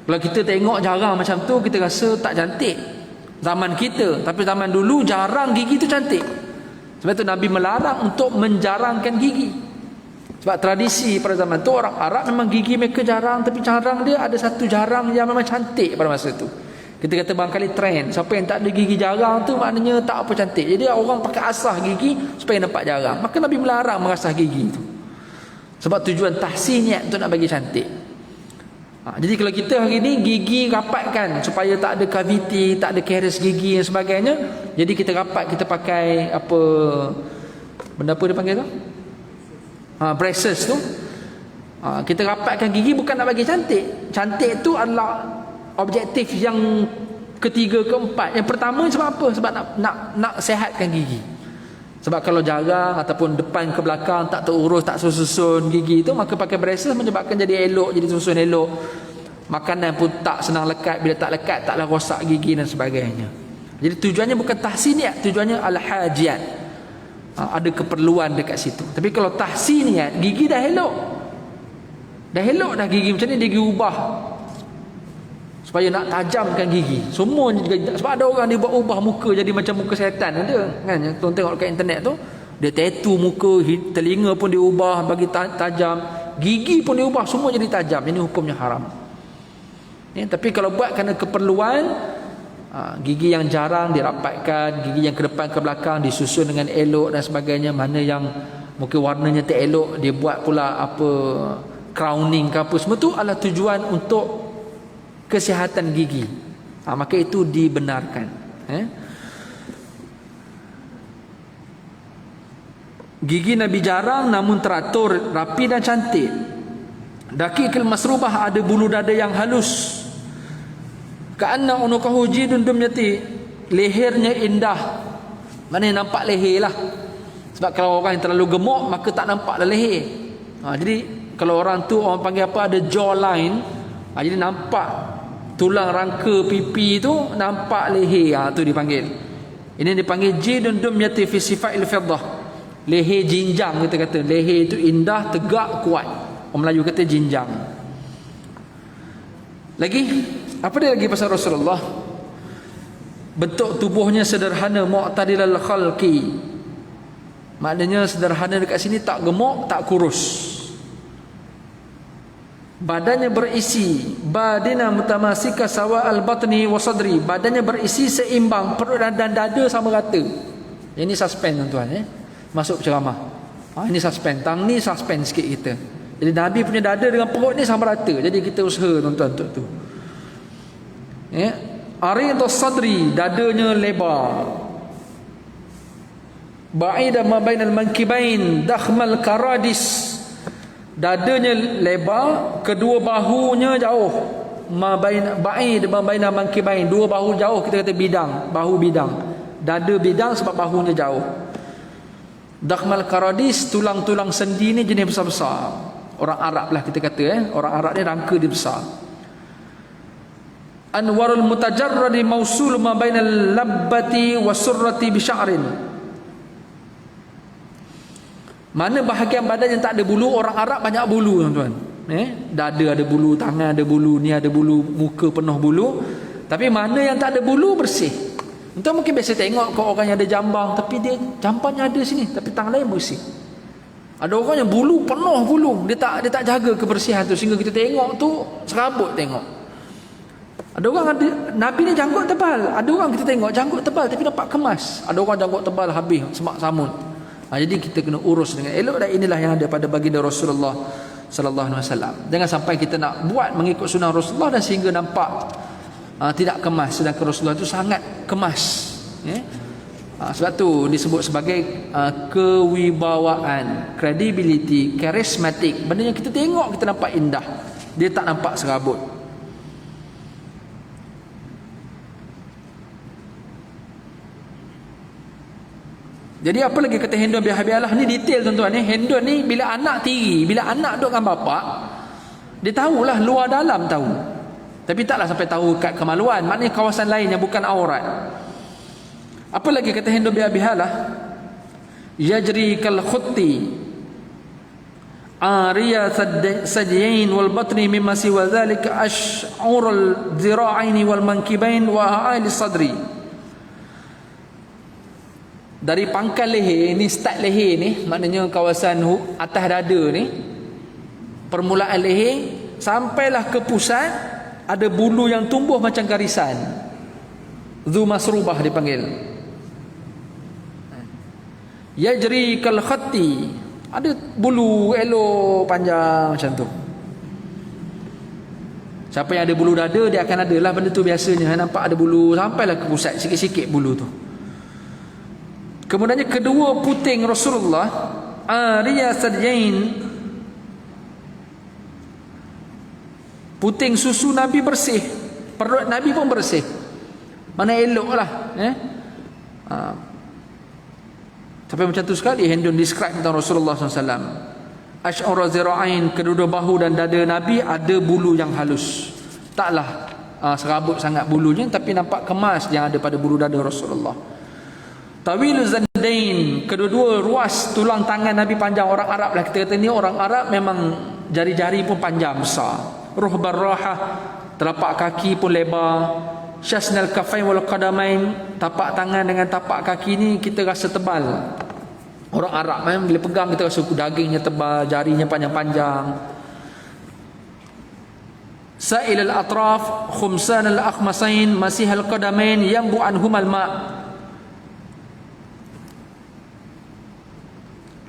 Kalau kita tengok jarang macam tu, kita rasa tak cantik zaman kita. Tapi zaman dulu jarang gigi tu cantik. Sebab tu Nabi melarang untuk menjarangkan gigi. Sebab tradisi pada zaman tu orang Arab memang gigi mereka jarang, tapi jarang dia ada satu jarang yang memang cantik pada masa tu. Kita kata barangkali trend, siapa yang tak ada gigi jarang tu maknanya tak apa cantik. Jadi orang pakai asah gigi supaya nampak jarang. Maka Nabi melarang mengasah gigi tu. Sebab tujuan tahsin niat untuk nak bagi cantik. Jadi kalau kita hari ni gigi rapatkan supaya tak ada kaviti, tak ada caries gigi dan sebagainya. Jadi kita rapat, kita pakai apa, benda apa dia panggil tu? Braces tu. Kita rapatkan gigi bukan nak bagi cantik. Cantik tu adalah objektif yang ketiga, keempat. Yang pertama sebab apa? Sebab nak sihatkan gigi. Sebab kalau jarang ataupun depan ke belakang tak terurus, tak susun gigi tu, maka pakai braces menyebabkan jadi elok, jadi susun elok. Makanan pun tak senang lekat, bila tak lekat taklah rosak gigi dan sebagainya. Jadi tujuannya bukan tahsiniat, tujuannya al-hajiyat. Ada keperluan dekat situ. Tapi kalau tahsiniat, gigi dah elok. Dah elok dah gigi, macam ni dia ubah supaya nak tajamkan gigi. Semua sebab ada orang dia buat ubah muka jadi macam muka setan ada kan, yang tuan tengok kat internet tu, dia tattoo muka, telinga pun dia ubah bagi tajam, gigi pun dia ubah semua jadi tajam. Ini hukumnya haram. Tapi kalau buat kerana keperluan, gigi yang jarang dirapatkan, gigi yang ke depan ke belakang disusun dengan elok dan sebagainya. Mana yang mungkin warnanya tak elok, dia buat pula apa crowning ke apa, semua tu adalah tujuan untuk kesihatan gigi. Maka itu dibenarkan. Gigi Nabi jarang namun teratur, rapi dan cantik. Daqiqil masrubah, ada bulu dada yang halus. Ka'anna unuqahu jidun dumyati, lehernya indah. Maknanya nampak leher lah. Sebab kalau orang yang terlalu gemuk maka tak nampak leher. Jadi Kalau orang tu orang panggil apa, ada jawline. Jadi nampak tulang rangka pipi tu, nampak leher, tu dipanggil. Ini dipanggil jildun dumyati fi sifatil fiddah. Leher jinjang, kita kata leher itu indah, tegak, kuat. Orang Melayu kata jinjang. Lagi apa dia lagi pasal Rasulullah? Bentuk tubuhnya sederhana, mu'tadilal khalqi. Maknanya sederhana dekat sini, tak gemuk, tak kurus. Badannya berisi, badina mutamasika sawa al-batni wa sadri. Badannya berisi seimbang, perut dan dada sama rata. Ini suspend tuan-tuan, masuk ceramah. Ini suspend, tang ni suspend sikit kita. Jadi Nabi punya dada dengan perut ni sama rata. Jadi kita usaha tuan-tuan untuk tu. Aridus sadri, dadanya lebar. Ba'ida ma bainal mankibain dakhmal karadis. Dadanya lebar, kedua bahunya jauh. Ba'id ma bainal mankibain, dua bahu jauh, kita kata bidang, bahu bidang. Dada bidang sebab bahunya jauh. Dakhmal karadis, tulang-tulang sendi ni jenis besar-besar. Orang Arab lah kita kata, orang Arab ni rangka dia besar. Anwarul mutajarradi mausul ma bainal labbati wasurrati bi sya'rin. Mana bahagian badan yang tak ada bulu, orang Arab banyak bulu tuan-tuan. Dada ada bulu, tangan ada bulu, ni ada bulu, muka penuh bulu. Tapi mana yang tak ada bulu bersih. Entah mungkin biasa tengok kau orang yang ada jambang, tapi dia jambangnya ada sini, tapi tangan lain bersih. Ada orang yang bulu penuh bulu, dia tak jaga kebersihan tu sehingga kita tengok tu serabut tengok. Ada orang ada, Nabi ni janggut tebal. Ada orang kita tengok janggut tebal tapi nampak kemas. Ada orang janggut tebal habis semak samun. Jadi kita kena urus dengan elok, dan inilah yang ada pada baginda Rasulullah sallallahu alaihi wasallam. Jangan sampai kita nak buat mengikut sunnah Rasulullah dan sehingga nampak tidak kemas, sedangkan Rasulullah itu sangat kemas. Sebab tu disebut sebagai kewibawaan, credibility, charismatic. Benda yang kita tengok kita nampak indah, dia tak nampak serabut. Jadi apa lagi kata Hindun bin Habialah ni detail tuan-tuan ni. Hindun ni bila anak tiri, bila anak duduk dengan bapak, dia tahulah luar dalam tahu. Tapi taklah sampai tahu kat kemaluan, maknanya kawasan lain yang bukan aurat. Apa lagi kata Hindun bin Habialah? Yajri kal khutti ariya sajyain wal batni mimma siwa dhalika ash'urul dhira'aini wal mankibain wa a'ali sadri. Dari pangkal leher ni, start leher ni, maknanya kawasan atas dada ni, permulaan leher sampailah ke pusat, ada bulu yang tumbuh macam garisan. Dhu masrubah dipanggil. Yajri kal khatti, ada bulu elok panjang macam tu. Siapa yang ada bulu dada, dia akan ada lah benda tu biasanya. Nampak ada bulu sampailah ke pusat, sikit-sikit bulu tu. Kemudiannya kedua puting Rasulullah, ariya sadjain, puting susu Nabi bersih, perut Nabi pun bersih. Mana eloklah, sampai macam tu sekali Hindun describe tentang Rasulullah SAW. Ash'ura zira'ain, kedua bahu dan dada Nabi ada bulu yang halus. Taklah serabut sangat bulunya, tapi nampak kemas yang ada pada bulu dada Rasulullah. Tawilul zandain, kedua-dua ruas tulang tangan Nabi panjang. Orang Arab lah kita kata ni, orang Arab memang jari-jari pun panjang besar. Ruhbar rahah, telapak kaki pun lebar. Syasnal kafain wal qadamain, tapak tangan dengan tapak kaki ni kita rasa tebal. Orang Arab memang bila pegang kita rasa dagingnya tebal, jarinya panjang-panjang. Sa'il al-atraf khumsan al-akhmasain masih al-qadamain yambu anhumal ma'.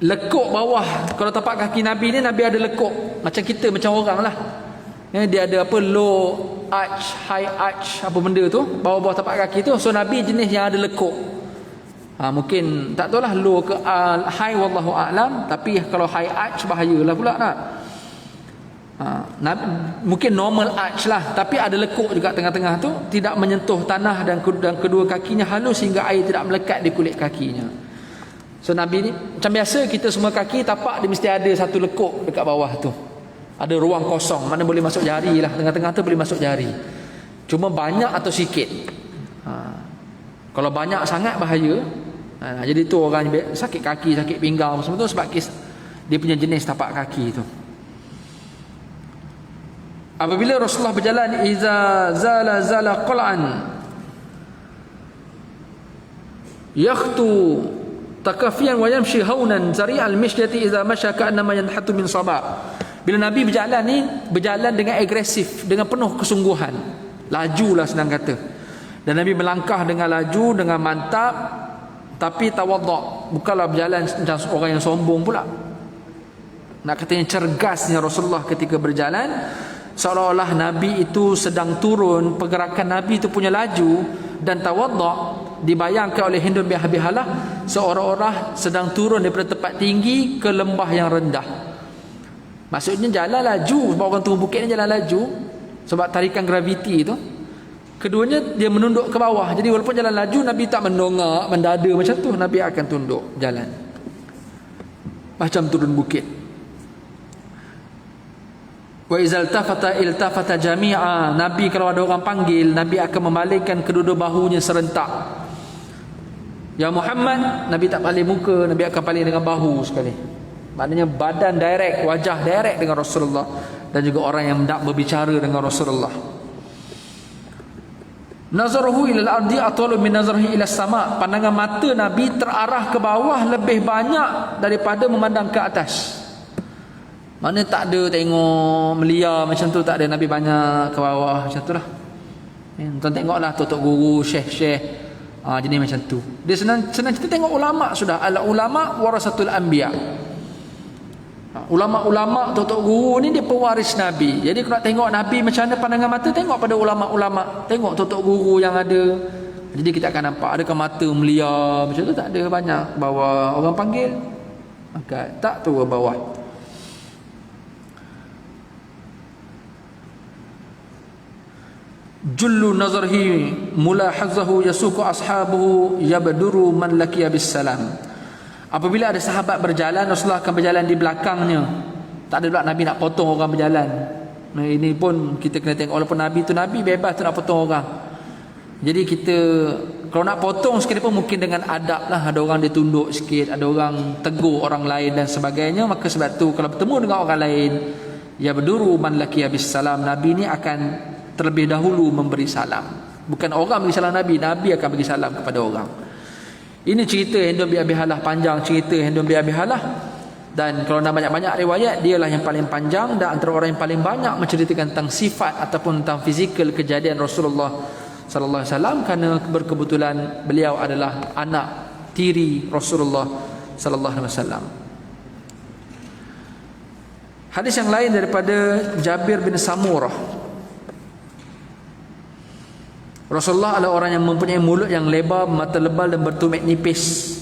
Lekuk bawah, kalau tapak kaki Nabi ni, Nabi ada lekuk macam kita, macam orang lah. Dia ada apa, low arch, high arch, apa benda tu bawah-bawah tapak kaki tu. So Nabi jenis yang ada lekuk. Mungkin tak tahulah low ke high, wallahu a'lam. Tapi kalau high arch bahayalah pula nak. Mungkin normal arch lah, tapi ada lekuk juga tengah-tengah tu, tidak menyentuh tanah, dan kedua kakinya halus sehingga air tidak melekat di kulit kakinya. So Nabi ni macam biasa kita semua kaki tapak dia mesti ada satu lekuk dekat bawah tu. Ada ruang kosong, mana boleh masuk jari lah, tengah-tengah tu boleh masuk jari. Cuma banyak atau sikit. Kalau banyak sangat bahaya. Jadi tu orang sakit kaki, sakit pinggang semua tu sebab dia punya jenis tapak kaki tu. Apabila Rasulullah berjalan, iza zala qal'an yakhtu takafiyan wa yamshi haunan zari'al mishyati iza masya ka'annama yanhatu min sabab. Bila Nabi berjalan ni, berjalan dengan agresif, dengan penuh kesungguhan, lajulah senang kata. Dan Nabi melangkah dengan laju, dengan mantap, tapi tawaduk, bukanlah berjalan macam orang yang sombong pula. Nak katanya cergasnya Rasulullah ketika berjalan, seolah-olah Nabi itu sedang turun, pergerakan Nabi itu punya laju dan tawaduk dibayangkan oleh Hindun bin Abi Halah seolah-olah sedang turun daripada tempat tinggi ke lembah yang rendah. Maksudnya jalan laju, sebab orang turun bukit ni jalan laju sebab tarikan graviti tu. Keduanya dia menunduk ke bawah. Jadi walaupun jalan laju, Nabi tak mendongak, mendada macam tu. Nabi akan tunduk jalan macam turun bukit. Wa izal tafata iltafata jami'a. Nabi kalau ada orang panggil, Nabi akan membalikkan kedua-dua bahunya serentak. Ya Muhammad, Nabi tak paling muka, Nabi akan paling dengan bahu sekali. Maknanya badan direct, wajah direct dengan Rasulullah, dan juga orang yang hendak berbicara dengan Rasulullah. Nazaruhu ilal ardi atwalu min nazarihi ila sama. Pandangan mata Nabi terarah ke bawah lebih banyak daripada memandang ke atas. Mana tak ada tengok melia macam tu, tak ada. Nabi banyak ke bawah macam tu lah. Tuan tengoklah tok guru, syekh-syekh, jenis macam tu. Dia senang kita tengok ulama sudah. Al ulama warasatul anbiya. Ulama-ulama, tok guru ni dia pewaris Nabi. Jadi kalau nak tengok Nabi macam mana pandangan mata, tengok pada ulama-ulama, tengok tok guru yang ada. Jadi kita akan nampak adakah mata melia macam tu, tak ada. Banyak bawah, orang panggil angkat, tak turun bawah. Jullu nazarhi mulahazahu yasuku ashabuhu yabduru man laqiya bis salam. Apabila ada sahabat berjalan, Rasulullah akan berjalan di belakangnya. Tak ada pula Nabi nak potong orang berjalan. Ini pun kita kena tengok. Walaupun Nabi tu Nabi, bebas tu nak potong orang. Jadi kita kalau nak potong sekalipun mungkin dengan adab lah. Ada orang dia tunduk sikit, ada orang tegur orang lain dan sebagainya. Maka sebab tu kalau bertemu dengan orang lain, ya berduru man laqiya bis salam, Nabi ni akan terlebih dahulu memberi salam. Bukan orang beri salam Nabi, Nabi akan beri salam kepada orang. Ini cerita Hindun bin Abi Halah, panjang cerita Hindun bin Abi Halah. Dan kalau nak banyak-banyak riwayat, dialah yang paling panjang dan antara orang yang paling banyak menceritakan tentang sifat ataupun tentang fizikal kejadian Rasulullah sallallahu alaihi wasallam, kerana berkebetulan beliau adalah anak tiri Rasulullah sallallahu alaihi wasallam. Hadis yang lain daripada Jabir bin Samurah. Rasulullah adalah orang yang mempunyai mulut yang lebar, mata lebal dan bertumit nipis.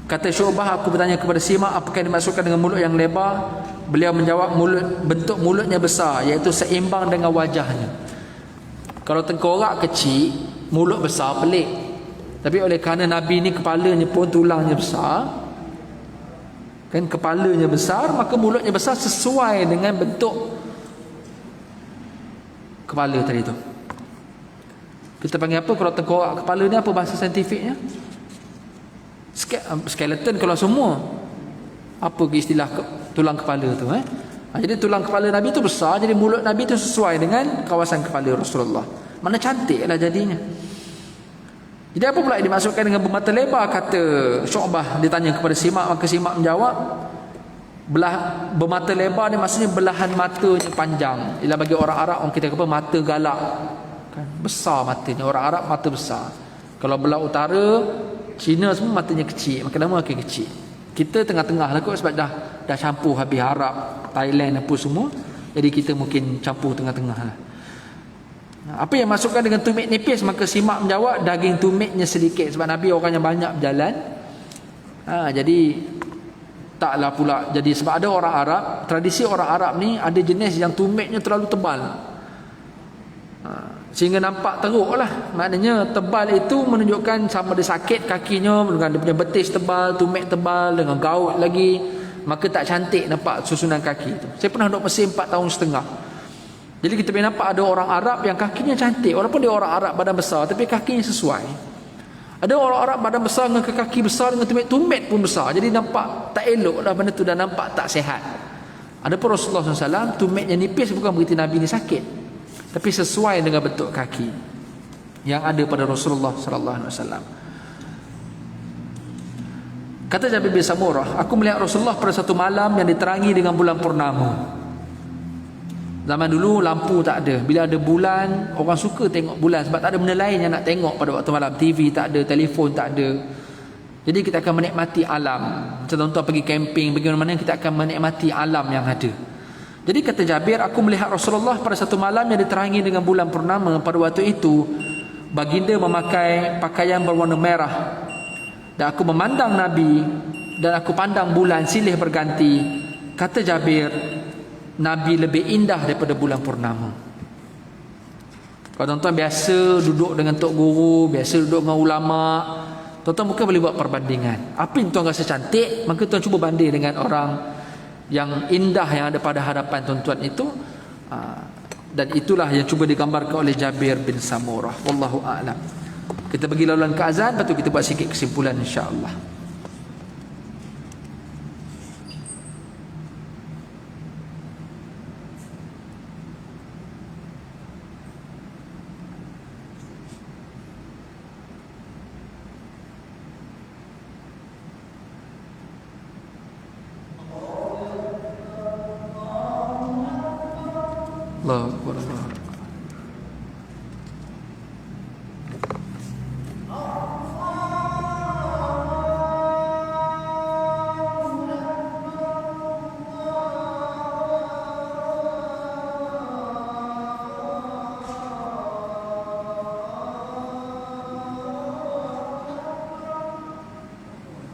Kata Syu'bah, aku bertanya kepada Simak, apakah yang dimaksudkan dengan mulut yang lebar? Beliau menjawab, bentuk mulutnya besar, iaitu seimbang dengan wajahnya. Kalau tengkorak kecil, mulut besar, pelik. Tapi oleh kerana Nabi ni kepalanya pun tulangnya besar, kan, kepalanya besar, maka mulutnya besar sesuai dengan bentuk kepala tadi tu. Kita panggil apa kalau tengkorak kepala ni, apa bahasa saintifiknya? Skeleton kalau semua. Apa istilah tulang kepala tu, jadi tulang kepala Nabi tu besar, jadi mulut Nabi tu sesuai dengan kawasan kepala Rasulullah. Mana cantiklah jadinya. Jadi apa pula yang dimaksudkan dengan bermata lebar? Kata Syu'bah, ditanya kepada Simak, maka Simak menjawab, bermata lebar ni maksudnya belahan matanya panjang. Ialah bagi orang Arab, orang kita kata mata galak, kan, besar matanya. Orang Arab mata besar. Kalau belah utara, Cina semua matanya kecil, makin lama makin kecil. Kita tengah-tengah lah kot, sebab dah campur habis Arab, Thailand apa semua. Jadi kita mungkin campur tengah-tengah lah. Apa yang masukkan dengan tumit nipis? Maka Simak menjawab, daging tumitnya sedikit. Sebab Nabi orang yang banyak berjalan, jadi taklah pula. Jadi sebab ada orang Arab, tradisi orang Arab ni ada jenis yang tumitnya terlalu tebal, sehingga nampak teruk lah. Maknanya tebal itu menunjukkan sama ada sakit kakinya, dengan dia punya betis tebal, tumit tebal, dengan gaut lagi. maka tak cantik nampak susunan kaki tu. Saya pernah duduk Mesir 4 tahun setengah. Jadi kita boleh nampak ada orang Arab yang kakinya cantik, walaupun dia orang Arab badan besar, tapi kakinya sesuai. Ada orang Arab badan besar dengan kaki besar, dengan tumit pun besar, jadi nampak tak elok lah benda tu, dan nampak tak sihat. Ada pun Rasulullah SAW tumitnya nipis bukan berarti Nabi ni sakit, tapi sesuai dengan bentuk kaki yang ada pada Rasulullah SAW. Kata Jabir bin Samurah, aku melihat Rasulullah pada satu malam yang diterangi dengan bulan purnama. Zaman dulu lampu tak ada. Bila ada bulan, orang suka tengok bulan sebab tak ada benda lain yang nak tengok pada waktu malam. TV tak ada, telefon tak ada. Jadi kita akan menikmati alam. Macam tuan-tuan pergi camping, pergi mana-mana, kita akan menikmati alam yang ada. Jadi kata Jabir, aku melihat Rasulullah pada satu malam yang diterangi dengan bulan purnama. Pada waktu itu, baginda memakai pakaian berwarna merah. Dan aku memandang Nabi, dan aku pandang bulan silih berganti. Kata Jabir, Nabi lebih indah daripada bulan purnama. Kalau tuan-tuan biasa duduk dengan tok guru, biasa duduk dengan ulama, tuan-tuan mungkin boleh buat perbandingan. Apa yang tuan rasa cantik, maka tuan cuba banding dengan orang yang indah yang ada pada hadapan tuan-tuan itu. Dan itulah yang cuba digambarkan oleh Jabir bin Samurah. Wallahu a'lam. Kita pergi laluan ke azan, lepas tu kita buat sikit kesimpulan insya-Allah. Allahu Akbar, Allahu Akbar.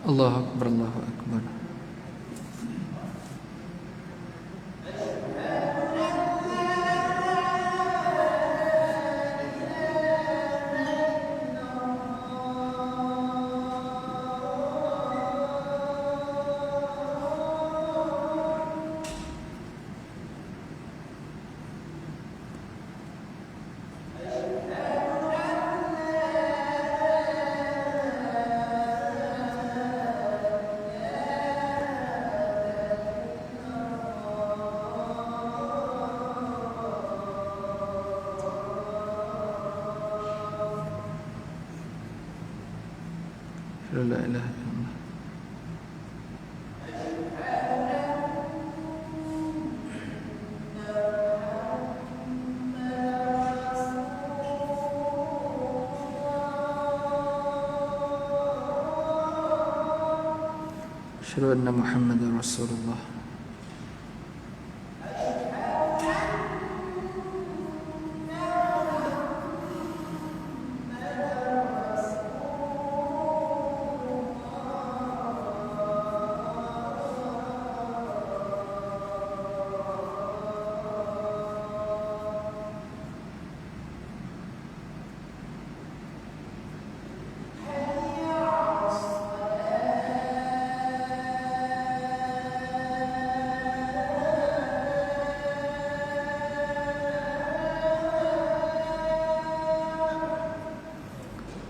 Allahu Akbar, Allahu Akbar. La ilaha illallah. Asyhadu anna Muhammadar Rasulullah.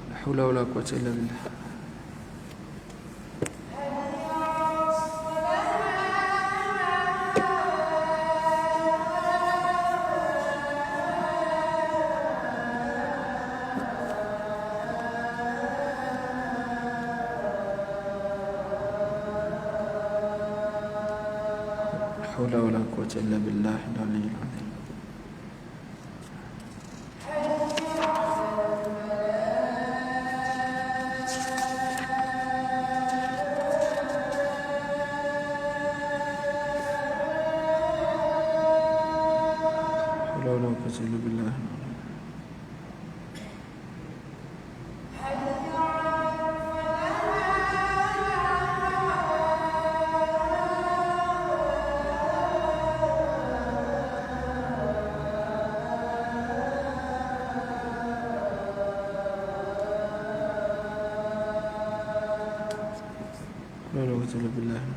La haula wala quwwata illa billah. La haula wala quwwata illa billah al-aliyyil azim. La ilaha illallah.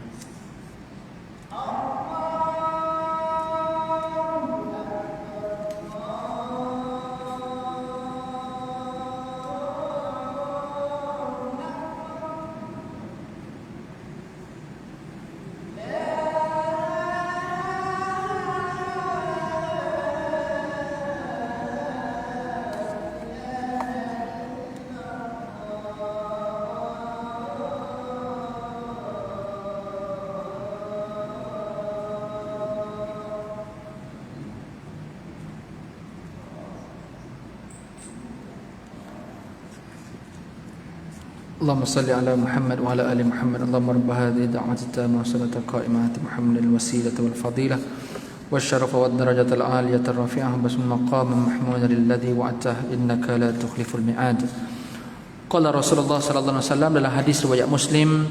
اللهم صل على محمد وعلى آل محمد اللهم رب هذه الدعوة التامة والصلاة القائمة محمد الوسيلة والفضيلة والشرف والدرجة العالية الرفيعة بسم مقام محمود الذي وعدته إنك لا تخلف الميعاد. قال رسول الله صلى الله عليه وسلم dalam hadis riwayat Muslim,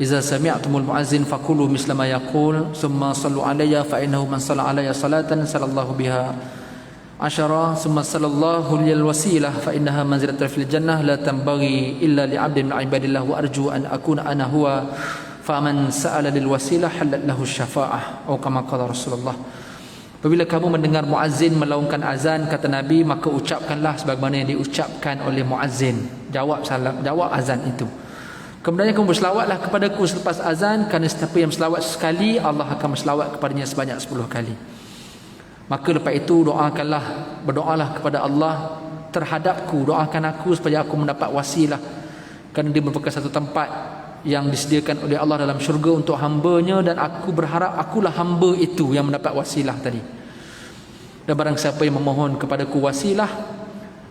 "Idza sami'tumul muazzin faqulu misla ma yaqul, thumma sallu alayya fa innahu man shalla alayya salatan sallallahu biha asyara, thumma sallallahu lil wasilah fa innaha manzilatan fil jannah la tanbaghi illa li 'abdin min 'ibadillah wa arju an akuna ana huwa fa man sa'ala lil wasilah halat lahu syafa'ah." Atau kama qala Rasulullah, apabila kamu mendengar muazzin melaungkan azan, kata Nabi, maka ucapkanlah sebagaimana yang diucapkan oleh muazzin. Jawab salam, jawab azan itu. Kemudian kamu berselawatlah kepadaku selepas azan, kerana sesiapa yang berselawat sekali, Allah akan berselawat kepadanya sebanyak 10 kali. Maka lepas itu berdoalah kepada Allah terhadapku, doakan aku supaya aku mendapat wasilah, kerana dia merupakan satu tempat yang disediakan oleh Allah dalam syurga untuk hamba-Nya, dan aku berharap akulah hamba itu yang mendapat wasilah tadi. Dan barang siapa yang memohon kepadaku wasilah,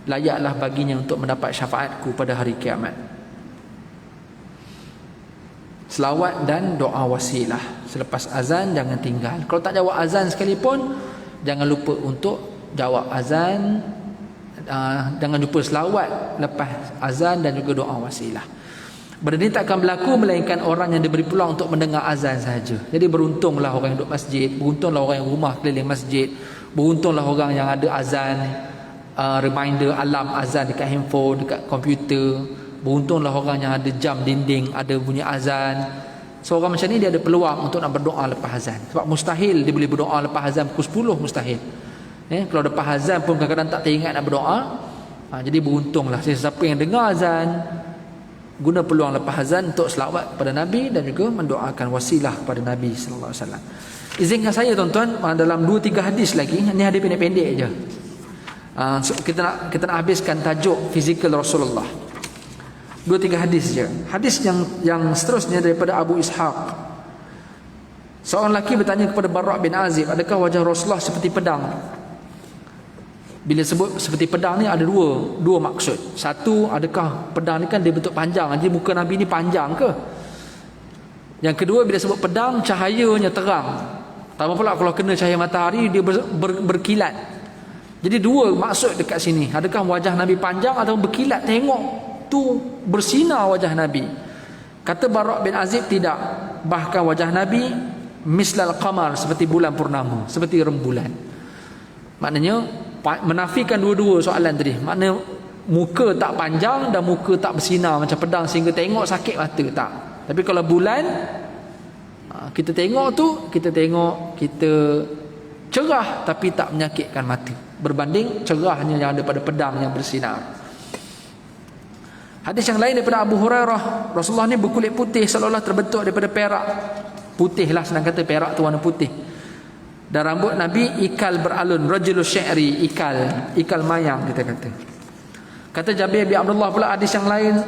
layaklah baginya untuk mendapat syafaatku pada hari kiamat. Selawat dan doa wasilah selepas azan jangan tinggal. Kalau tak jawab azan sekalipun, jangan lupa untuk jawab azan, jangan lupa selawat lepas azan dan juga doa wasilah. Benda ini tak akan berlaku melainkan orang yang diberi peluang untuk mendengar azan sahaja. Jadi beruntunglah orang yang duduk masjid, beruntunglah orang yang rumah keliling masjid, beruntunglah orang yang ada azan, reminder alarm azan dekat handphone, dekat komputer. Beruntunglah orang yang ada jam dinding, ada bunyi azan. Seorang macam ni dia ada peluang untuk nak berdoa lepas azan. Sebab mustahil dia boleh berdoa lepas azan pukul 10, mustahil. Kalau lepas azan pun kadang-kadang tak teringat nak berdoa. Jadi beruntunglah sesiapa yang dengar azan, guna peluang lepas azan untuk selawat kepada Nabi dan juga mendoakan wasilah kepada Nabi sallallahu alaihi wasallam. Izinkan saya tuan-tuan, dalam 2-3 hadis lagi, ini hadis pendek-pendek aja. So, kita nak habiskan tajuk fizikal Rasulullah. 2-3 hadis je. Hadis yang seterusnya daripada Abu Ishaq. Seorang lelaki bertanya kepada Bara' bin Azib, adakah wajah Rasulullah seperti pedang? Bila sebut seperti pedang ni ada dua maksud. Satu, adakah pedang ni kan dia bentuk panjang, jadi muka Nabi ni panjang ke? Yang kedua, bila sebut pedang, cahayanya terang. Tambah pula kalau kena cahaya matahari, dia berkilat. Jadi dua maksud dekat sini. Adakah wajah Nabi panjang atau berkilat, tengok tu bersinar wajah Nabi? Kata Bara' bin Azib, tidak. Bahkan wajah Nabi mislal qamar, seperti bulan purnama, seperti rembulan. Maknanya menafikan dua-dua soalan tadi. Maknanya muka tak panjang dan muka tak bersinar macam pedang sehingga tengok sakit mata, tak. Tapi kalau bulan, kita tengok tu, kita cerah tapi tak menyakitkan mata, berbanding cerahnya yang ada pada pedang yang bersinar. Hadis yang lain daripada Abu Hurairah, Rasulullah ni berkulit putih, seolah-olah terbentuk daripada perak. Putih lah, senang kata perak tu warna putih. Dan rambut Nabi ikal beralun, rajulus syi'ri, ikal mayang kita kata. Kata Jabir bin Abdullah pula hadis yang lain,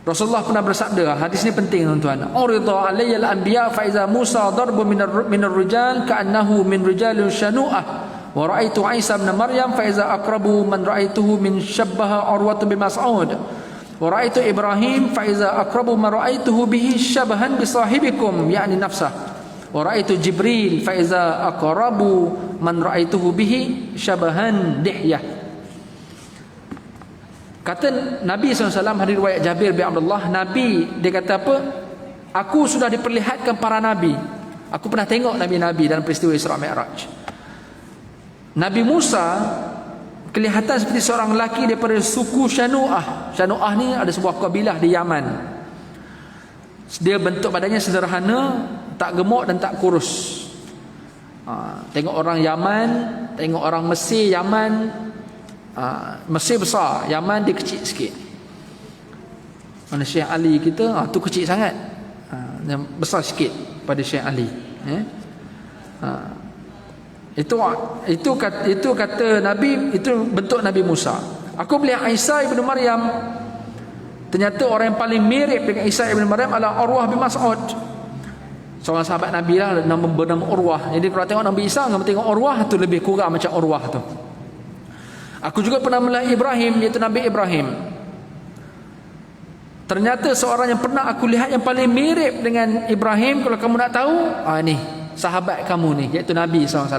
Rasulullah pernah bersabda, hadis ni penting tuan-tuan, "Urida alayya al-anbiya fa iza Musa darbu minar rijal ka'annahu min rijalin shanu'ah wa ra'aitu Isa ibn Maryam fa iza aqrabu man ra'aituhu min shabbaha Urwah bin Mas'ud wa ra'aitu Ibrahim fa iza aqrabu man ra'aituhu bihi shabahan bi sahibikum ya'ni nafsah wa ra'aitu Jibril fa iza aqrabu man ra'aituhu bihi shabahan Dihyah." Kata Nabi SAW, hadis riwayat Jabir bin Abdullah, Nabi dia kata apa? Aku sudah diperlihatkan para Nabi. Aku pernah tengok Nabi-Nabi dalam peristiwa Isra Mi'raj. Nabi Musa kelihatan seperti seorang lelaki daripada suku Shanu'ah. Shanu'ah ni ada sebuah kabilah di Yaman. Dia bentuk badannya sederhana, tak gemuk dan tak kurus. Tengok orang Yaman, tengok orang Mesir, Yaman, Mesir besar, Yaman dia kecil sikit. Mana Syekh Ali kita, tu kecil sangat, yang besar sikit pada Syekh Ali. Itu kata Nabi, itu bentuk Nabi Musa. Aku melihat Isa ibn Maryam, ternyata orang yang paling mirip dengan Isa ibn Maryam adalah Urwah bin Mas'ud, seorang sahabat Nabi lah, bernama Urwah. Jadi kalau tengok Nabi Isa, kalau tengok Urwah tu lebih kurang macam Urwah tu. Aku juga pernah melihat Ibrahim, iaitu Nabi Ibrahim. Ternyata seorang yang pernah aku lihat yang paling mirip dengan Ibrahim, kalau kamu nak tahu, ni sahabat kamu ni, iaitu Nabi SAW.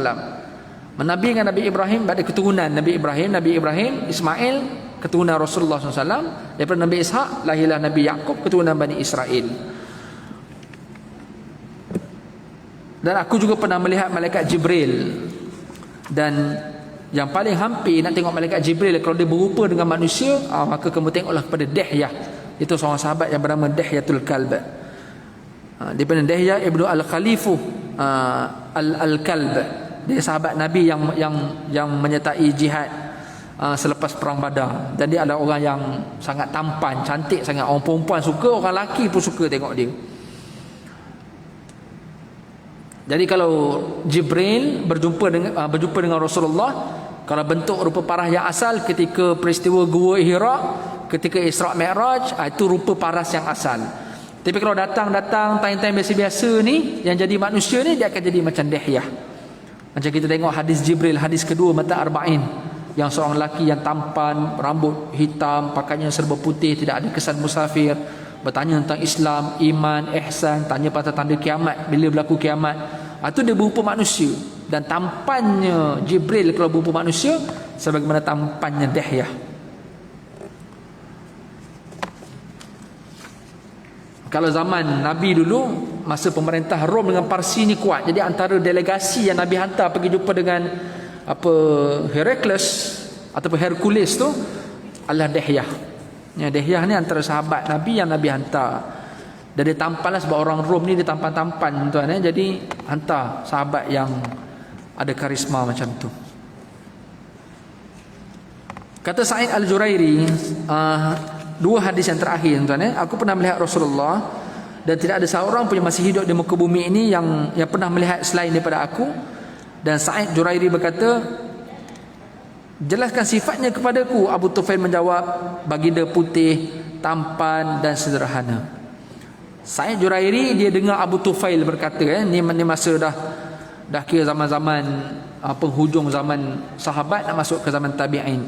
Nabi dengan Nabi Ibrahim ada keturunan Nabi Ibrahim, Ismail, keturunan Rasulullah SAW. Daripada Nabi Ishak lahirlah Nabi Yaqub, keturunan Bani Israel. Dan aku juga pernah melihat malaikat Jibril. Dan yang paling hampir nak tengok malaikat Jibril, kalau dia berupa dengan manusia, maka kamu tengoklah kepada Dihyah. Itu seorang sahabat yang bernama Dihyatul Kalb. Daripada Dihyah Ibnu Al-Khalifu Al-Kalb. Dia sahabat Nabi yang menyertai jihad selepas perang Badar. Dan dia adalah orang yang sangat tampan, cantik sangat. Orang perempuan suka, orang lelaki pun suka tengok dia. Jadi kalau Jibril berjumpa dengan Rasulullah, kalau bentuk rupa paras yang asal ketika peristiwa Gua Hira, ketika Isra' Mi'raj, itu rupa paras yang asal. Tapi kalau datang time-time biasa-biasa ni, yang jadi manusia ni, dia akan jadi macam Dihyah. Macam kita tengok hadis Jibril, hadis kedua Mata Arba'in, yang seorang lelaki yang tampan, rambut hitam, pakaiannya serba putih, tidak ada kesan musafir, bertanya tentang Islam, iman, ihsan, tanya pasal tanda kiamat, bila berlaku kiamat. Itu dia berupa manusia. Dan tampannya Jibril kalau berupa manusia sebagaimana tampannya Dihyah. Kalau zaman Nabi dulu, masa pemerintah Rom dengan Parsi ni kuat, jadi antara delegasi yang Nabi hantar pergi jumpa dengan Herakles ataupun Hercules tu adalah Dihyah. Ya, Dihyah ni antara sahabat Nabi yang Nabi hantar. Dan dia tampanlah, sebab orang Rom ni dia tampan-tampan tuan, jadi hantar sahabat yang ada karisma macam tu. Kata Sa'id Al-Jurairi, dua hadis yang terakhir tuan, aku pernah melihat Rasulullah dan tidak ada seorang pun yang masih hidup di muka bumi ini yang pernah melihat selain daripada aku. Dan Sa'id Jurairi berkata, jelaskan sifatnya kepadaku. Abu Tufail menjawab, baginda putih, tampan dan sederhana. Sa'id Jurairi dia dengar Abu Tufail berkata, ni masa dah kira zaman-zaman penghujung zaman sahabat nak masuk ke zaman tabi'in.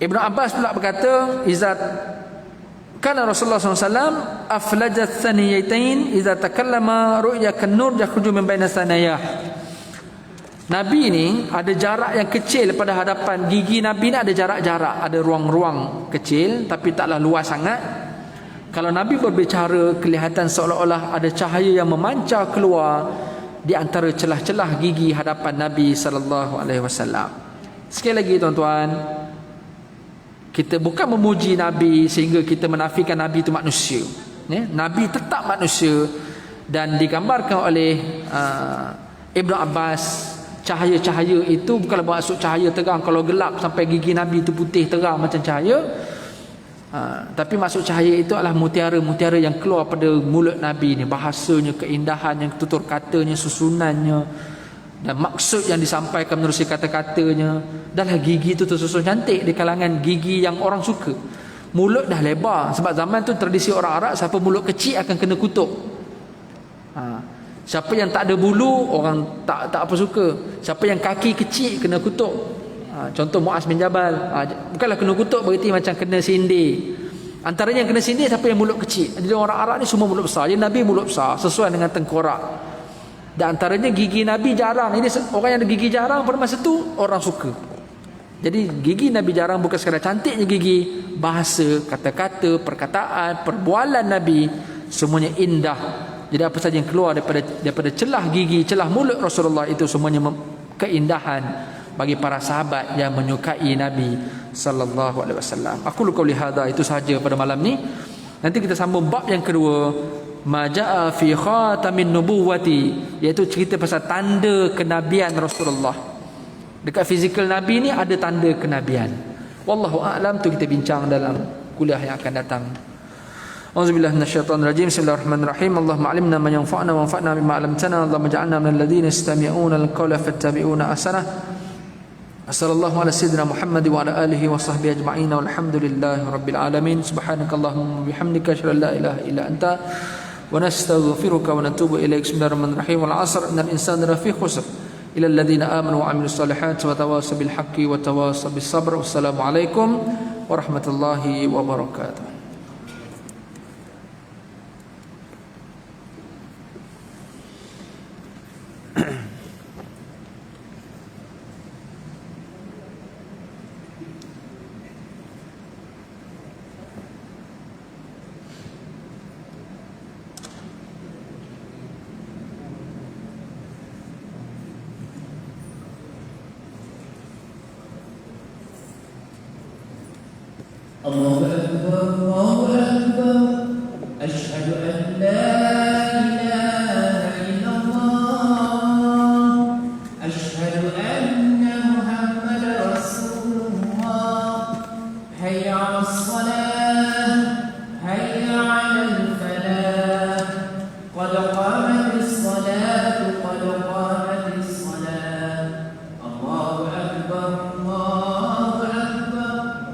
Ibnu Abbas pula berkata, kana Rasulullah SAW aflajat thaniyatain idza takallama ru'ya kan-nur yakhruju min baina sanayah. Nabi ni ada jarak yang kecil pada hadapan gigi Nabi ni, ada jarak-jarak, ada ruang-ruang kecil tapi taklah luas sangat. Kalau Nabi berbicara, kelihatan seolah-olah ada cahaya yang memancar keluar di antara celah-celah gigi hadapan Nabi sallallahu alaihi wasallam. Sekali lagi tuan-tuan, kita bukan memuji Nabi sehingga kita menafikan Nabi itu manusia. Nabi tetap manusia, dan digambarkan oleh Ibnu Abbas, cahaya-cahaya itu bukanlah bermaksud cahaya terang. Kalau gelap sampai gigi Nabi itu putih terang macam cahaya, tapi maksud cahaya itu adalah mutiara-mutiara yang keluar pada mulut Nabi ni, bahasanya, keindahannya, tutur katanya, susunannya, dan maksud yang disampaikan menerusi kata-katanya. Dahlah gigi itu tersusun cantik di kalangan gigi yang orang suka. Mulut dah lebar, sebab zaman tu tradisi orang Arab, siapa mulut kecil akan kena kutuk. Siapa yang tak ada bulu, orang tak apa suka. Siapa yang kaki kecil kena kutuk. Contoh Muaz bin Jabal, bukanlah kena kutuk, berarti macam kena sindir. Antaranya yang kena sindir siapa yang mulut kecil. Jadi orang Arab ni semua mulut besar. Jadi Nabi mulut besar sesuai dengan tengkorak. Dan antaranya gigi Nabi jarang. Ini orang yang ada gigi jarang pada masa tu orang suka. Jadi gigi Nabi jarang bukan sekadar cantiknya gigi, bahasa, kata-kata, perkataan, perbualan Nabi semuanya indah. Jadi apa saja yang keluar daripada celah gigi, celah mulut Rasulullah itu semuanya keindahan bagi para sahabat yang menyukai Nabi sallallahu alaihi wasallam. Aku qauli hadza, itu sahaja pada malam ni. Nanti kita sambung bab yang kedua, majaa fi khatamin nubuwati, iaitu cerita pasal tanda kenabian Rasulullah. Dekat fizikal Nabi ni ada tanda kenabian. Wallahu a'lam, tu kita bincang dalam kuliah yang akan datang. Auzubillahi minasyaitonir rajim. Bismillahirrahmanirrahim. Allahumma 'allimna ma yanfa'una wanfa'na bima 'allamtana. Allahumma ij'alna minal ladzina yastami'una al-qawla fattabi'una ahsanah. Sallallahu ala sayyidina Muhammad wa ala alihi wa sahbihi ajma'in, walhamdulillahi rabbil alamin. Subhanakallahumma bihamdika asyhadu an la ilaha illa anta wa nastaghfiruka wa natubu ilaik. Bismillahirrahmanirrahim. Wal 'asr innal insana lafi khusr illa alladhina amanu wa 'amilus solihati wa tawasaw bil haqqi wa tawasaw bis sabr. Wassalamu alaikum warahmatullahi wabarakatuh. الله أكبر الله أكبر أشهد أن لا إله إلا الله أشهد أن محمد رسول الله حي على الصلاة حي على